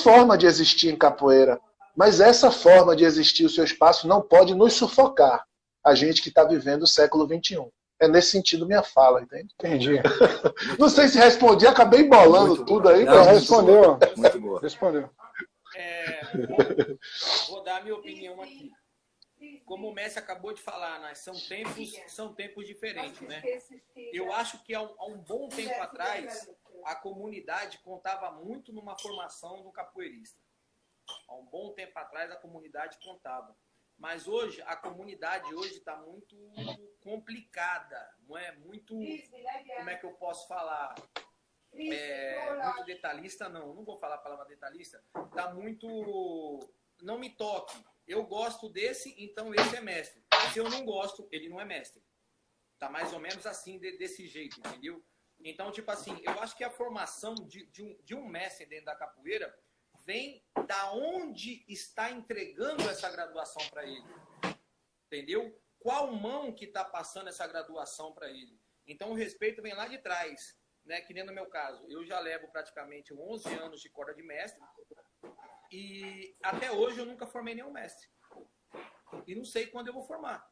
forma de existir em capoeira. Mas essa forma de existir, o seu espaço, não pode nos sufocar. A gente que está vivendo o século XXI. É nesse sentido minha fala, entende? Entendi. Não sei se respondi, acabei embolando tudo aí. Não, respondeu. Muito boa. Respondeu. Vou dar a minha opinião aqui. Como o Messi acabou de falar, né, são tempos diferentes, né? Eu acho que há um bom tempo atrás, a comunidade contava muito numa formação do capoeirista. Há um bom tempo atrás, a comunidade contava. Mas hoje, a comunidade está muito complicada, não é muito, como é que eu posso falar, muito detalhista, não vou falar a palavra detalhista, está muito, não me toque, eu gosto desse, então esse é mestre. Se eu não gosto, ele não é mestre. Está mais ou menos assim, desse jeito, entendeu? Então, tipo assim, eu acho que a formação de um mestre dentro da capoeira vem da onde está entregando essa graduação para ele. Entendeu? Qual mão que está passando essa graduação para ele? Então o respeito vem lá de trás, né? Que nem no meu caso. Eu já levo praticamente 11 anos de corda de mestre e até hoje eu nunca formei nenhum mestre. E não sei quando eu vou formar.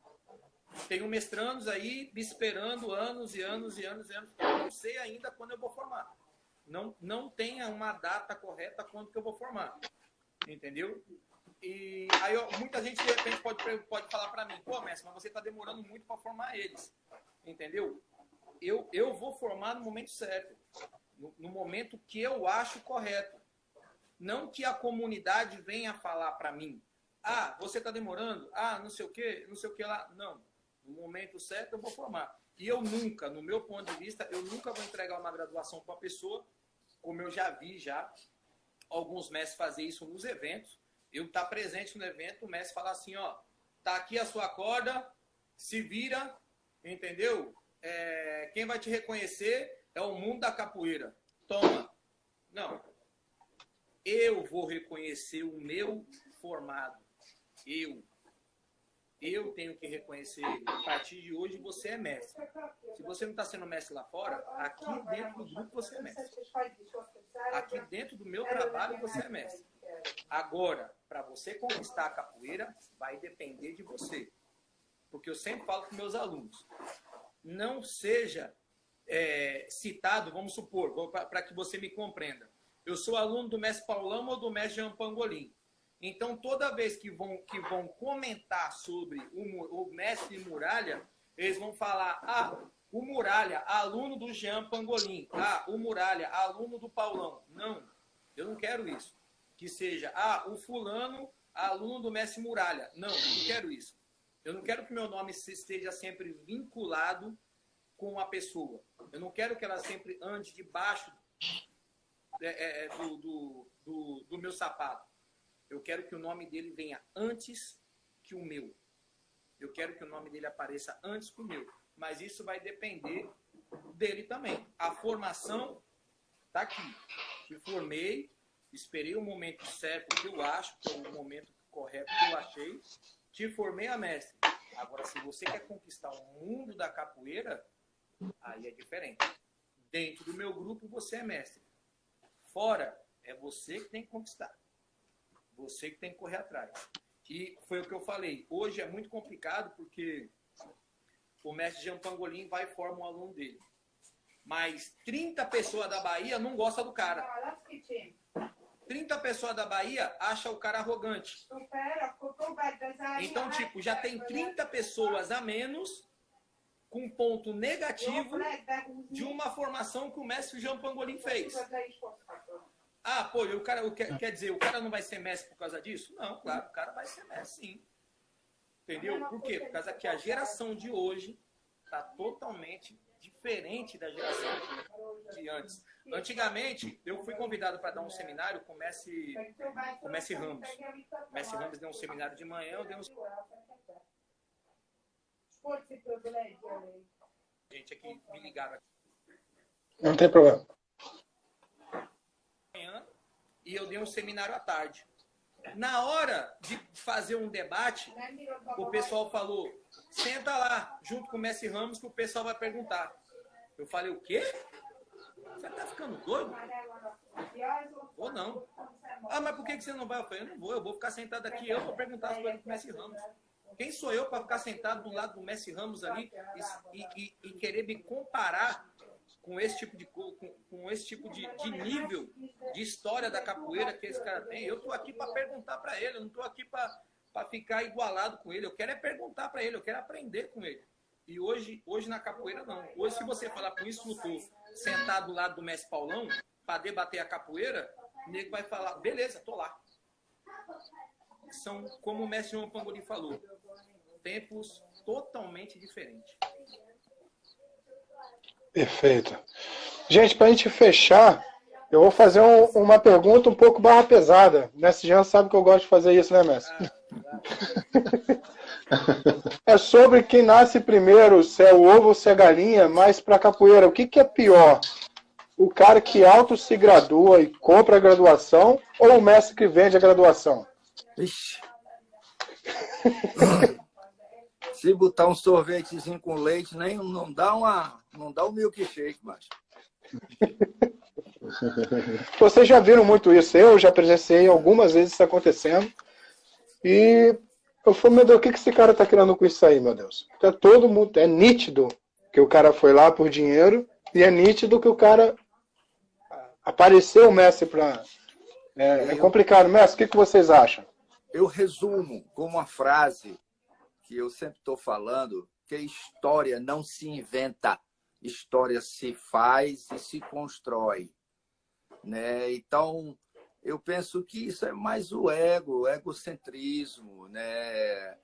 Tenho mestrandos aí me esperando anos e anos e anos e anos. Eu não sei ainda quando eu vou formar. Não tenha uma data correta quando que eu vou formar. Entendeu? E aí muita gente de repente pode falar para mim, pô, mestre, mas você está demorando muito para formar eles. Entendeu? Eu vou formar no momento certo. no momento que eu acho correto. Não que a comunidade venha falar para mim, ah, você está demorando, ah, não sei o que lá. Não, no momento certo eu vou formar. E eu nunca, no meu ponto de vista, eu nunca vou entregar uma graduação para uma pessoa, como eu já vi alguns mestres fazer isso nos eventos. Eu estar presente no evento, o mestre falar assim, ó, tá aqui a sua corda, se vira, entendeu? Quem vai te reconhecer é o mundo da capoeira. Toma. Não. Eu vou reconhecer o meu formado. Eu tenho que reconhecer ele. A partir de hoje você é mestre. Se você não está sendo mestre lá fora, aqui dentro do grupo você é mestre. Aqui dentro do meu trabalho você é mestre. Agora, para você conquistar a capoeira, vai depender de você. Porque eu sempre falo com meus alunos, não seja citado, vamos supor, para que você me compreenda. Eu sou aluno do mestre Paulão ou do mestre Jean Pangolin. Então, toda vez que vão comentar sobre o mestre Muralha, eles vão falar, ah, o Muralha, aluno do Jean Pangolin. Ah, o Muralha, aluno do Paulão. Não, eu não quero isso. Que seja, ah, o fulano, aluno do mestre Muralha. Não, eu não quero isso. Eu não quero que meu nome esteja sempre vinculado com a pessoa. Eu não quero que ela sempre ande debaixo do meu sapato. Eu quero que o nome dele venha antes que o meu. Eu quero que o nome dele apareça antes que o meu. Mas isso vai depender dele também. A formação está aqui. Me formei, esperei o momento certo que eu acho, que é o momento correto que eu achei. Te formei a mestre. Agora, se você quer conquistar o mundo da capoeira, aí é diferente. Dentro do meu grupo, você é mestre. Fora, é você que tem que conquistar. Você que tem que correr atrás. E foi o que eu falei. Hoje é muito complicado porque o mestre Jean Pangolin vai e forma um aluno dele. Mas 30 pessoas da Bahia não gostam do cara. 30 pessoas da Bahia acham o cara arrogante. Então, tipo, já tem 30 pessoas a menos com ponto negativo de uma formação que o mestre Jean Pangolin fez. Ah, pô, quer dizer, o cara não vai ser mestre por causa disso? Não, claro, o cara vai ser mestre, sim. Entendeu? Por quê? Por causa que a geração de hoje está totalmente diferente da geração de antes. Antigamente, eu fui convidado para dar um seminário com o Mestre Ramos. O Mestre Ramos deu um seminário de manhã, eu dei um... Gente, aqui me ligaram aqui. Não tem problema. E eu dei um seminário à tarde. Na hora de fazer um debate, o pessoal falou, senta lá, junto com o Mestre Ramos, que o pessoal vai perguntar. Eu falei, o quê? Você tá ficando doido? Vou não. Ah, mas por que você não vai? Eu falei, eu vou ficar sentado aqui, eu vou perguntar as coisas pro Mestre Ramos. Quem sou eu para ficar sentado do lado do Mestre Ramos ali e querer me comparar com esse tipo de nível de história da capoeira que esse cara tem? Eu estou aqui para perguntar para ele, eu não estou aqui para ficar igualado com ele. Eu quero é perguntar para ele, eu quero aprender com ele. E hoje na capoeira, não. Hoje, se você falar com um instrutor sentado do lado do mestre Paulão para debater a capoeira, o nego vai falar, beleza, tô lá. São, como o mestre João Pangolin falou, tempos totalmente diferentes. Perfeito. Gente, para a gente fechar, eu vou fazer uma pergunta um pouco barra pesada. O mestre Jean sabe que eu gosto de fazer isso, né, mestre? É sobre quem nasce primeiro, se é o ovo ou se é a galinha, mas para capoeira, o que é pior? O cara que auto se gradua e compra a graduação ou o mestre que vende a graduação? Ixi. Se botar um sorvetezinho com leite, nem não dá um milkshake, mas. Vocês já viram muito isso? Eu já presenciei algumas vezes isso acontecendo. E eu falei, meu Deus, o que esse cara tá querendo com isso aí, meu Deus? Porque todo mundo, é nítido que o cara foi lá por dinheiro e é nítido que o cara apareceu o mestre para... É complicado. Mestre, o que vocês acham? Eu resumo com uma frase que eu sempre estou falando, que a história não se inventa, história se faz e se constrói, né? Então, eu penso que isso é mais o ego, o egocentrismo, né?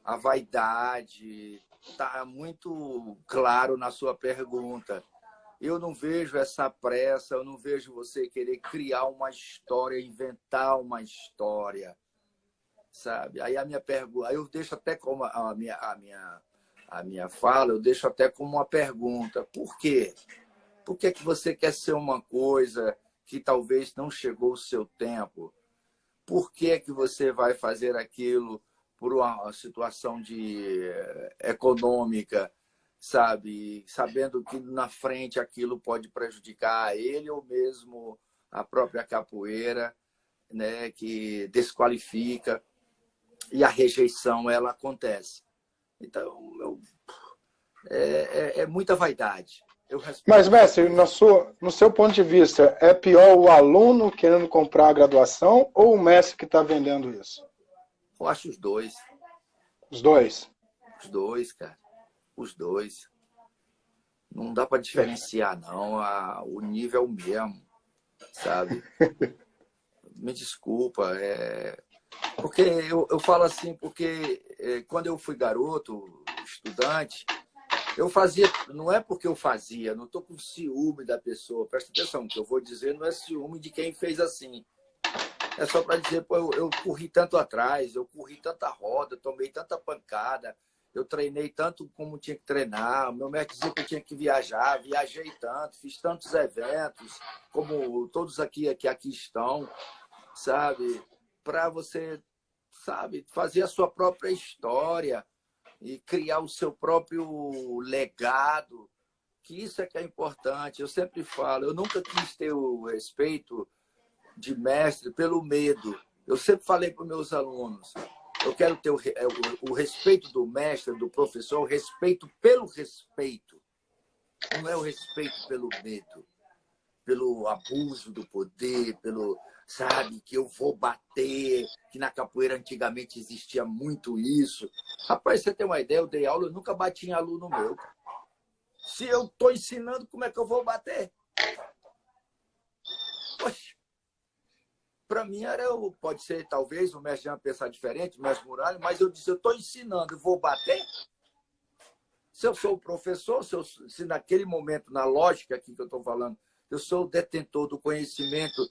A vaidade. Está muito claro na sua pergunta. Eu não vejo essa pressa, eu não vejo você querer criar uma história, inventar uma história, sabe? Aí a minha pergunta, aí eu deixo até como a minha fala, eu deixo até como uma pergunta. Por quê? Por que que você quer ser uma coisa que talvez não chegou o seu tempo? Por que que você vai fazer aquilo por uma situação econômica, sabe? Sabendo que na frente aquilo pode prejudicar ele ou mesmo a própria capoeira, né? Que desqualifica, e a rejeição ela acontece. Então, é muita vaidade. Eu respeito. Mas, mestre, no seu ponto de vista, é pior o aluno querendo comprar a graduação ou o mestre que está vendendo isso? Eu acho os dois. Os dois? Os dois, cara. Os dois. Não dá para diferenciar, não. O nível é o mesmo, sabe? Me desculpa. Porque eu falo assim, porque quando eu fui garoto, estudante, eu fazia, não é porque eu fazia, não estou com ciúme da pessoa. Presta atenção, o que eu vou dizer não é ciúme de quem fez assim. É só para dizer, pô, eu corri tanto atrás, eu corri tanta roda, tomei tanta pancada, eu treinei tanto como tinha que treinar, o meu mestre dizia que eu tinha que viajar, viajei tanto, fiz tantos eventos, como todos que aqui estão, sabe? Para você, sabe, fazer a sua própria história e criar o seu próprio legado, que isso é que é importante. Eu sempre falo, eu nunca quis ter o respeito de mestre pelo medo. Eu sempre falei para os meus alunos, eu quero ter o respeito do mestre, do professor, o respeito pelo respeito. Não é o respeito pelo medo, pelo abuso do poder, pelo, sabe, que eu vou bater, que na capoeira antigamente existia muito isso. Rapaz, você tem uma ideia, eu dei aula, eu nunca bati em aluno meu. Se eu estou ensinando, como é que eu vou bater? Poxa. Para mim, pode ser, talvez, o mestre ia pensar diferente, o mestre Muralha, mas eu disse, eu estou ensinando, eu vou bater? Se eu sou o professor, se naquele momento, na lógica aqui que eu estou falando, eu sou o detentor do conhecimento,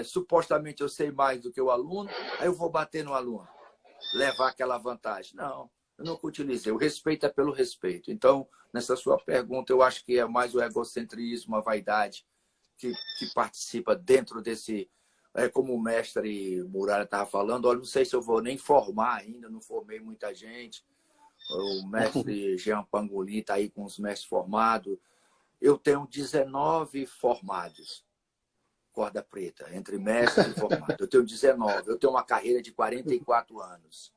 supostamente eu sei mais do que o aluno, aí eu vou bater no aluno, levar aquela vantagem. Não, eu nunca utilizei. O respeito é pelo respeito. Então, nessa sua pergunta, eu acho que é mais o egocentrismo, a vaidade que participa dentro desse... como o mestre Muralha estava falando, olha, não sei se eu vou nem formar ainda, não formei muita gente. O mestre Jean Pangolin está aí com os mestres formados. Eu tenho 19 formados, corda preta, entre mestre e formado. Eu tenho 19, eu tenho uma carreira de 44 anos.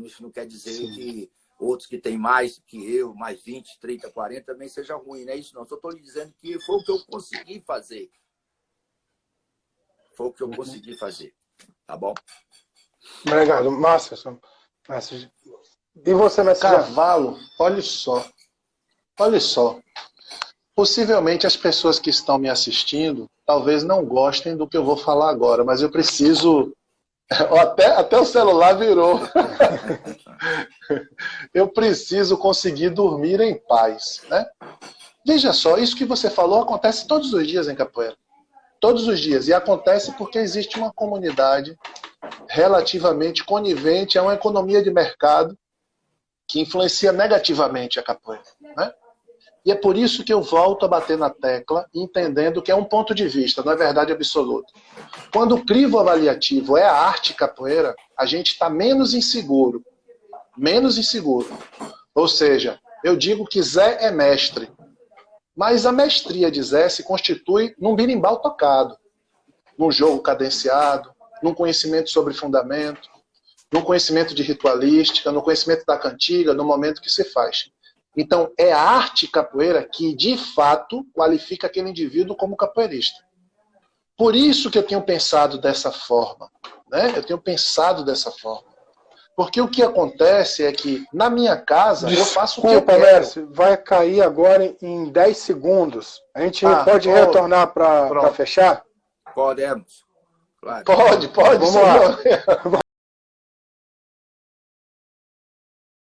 Isso não quer dizer que outros que têm mais que eu, mais 20, 30, 40, também seja ruim, não é isso não. Só estou lhe dizendo que foi o que eu consegui fazer. Foi o que eu consegui fazer. Tá bom? Obrigado. Márcio. E você, mestre Carvalho, olha só. Olha só. Possivelmente as pessoas que estão me assistindo talvez não gostem do que eu vou falar agora, mas eu preciso... Até o celular virou. Eu preciso conseguir dormir em paz, né? Veja só, isso que você falou acontece todos os dias em capoeira. Todos os dias. E acontece porque existe uma comunidade relativamente conivente a uma economia de mercado que influencia negativamente a capoeira, né? E é por isso que eu volto a bater na tecla, entendendo que é um ponto de vista, não é verdade absoluta. Quando o crivo avaliativo é a arte capoeira, a gente está menos inseguro. Menos inseguro. Ou seja, eu digo que Zé é mestre. Mas a mestria de Zé se constitui num birimbau tocado, num jogo cadenciado, num conhecimento sobre fundamento, num conhecimento de ritualística, no conhecimento da cantiga, no momento que se faz. Então, é a arte capoeira que, de fato, qualifica aquele indivíduo como capoeirista. Por isso que eu tenho pensado dessa forma, né? Eu tenho pensado dessa forma. Porque o que acontece é que, na minha casa, eu faço o que eu Desculpa, quero. Messi, vai cair agora em 10 segundos. A gente pode pronto. retornar para fechar? Podemos. Claro. Pode, Vamos sem lá. problema.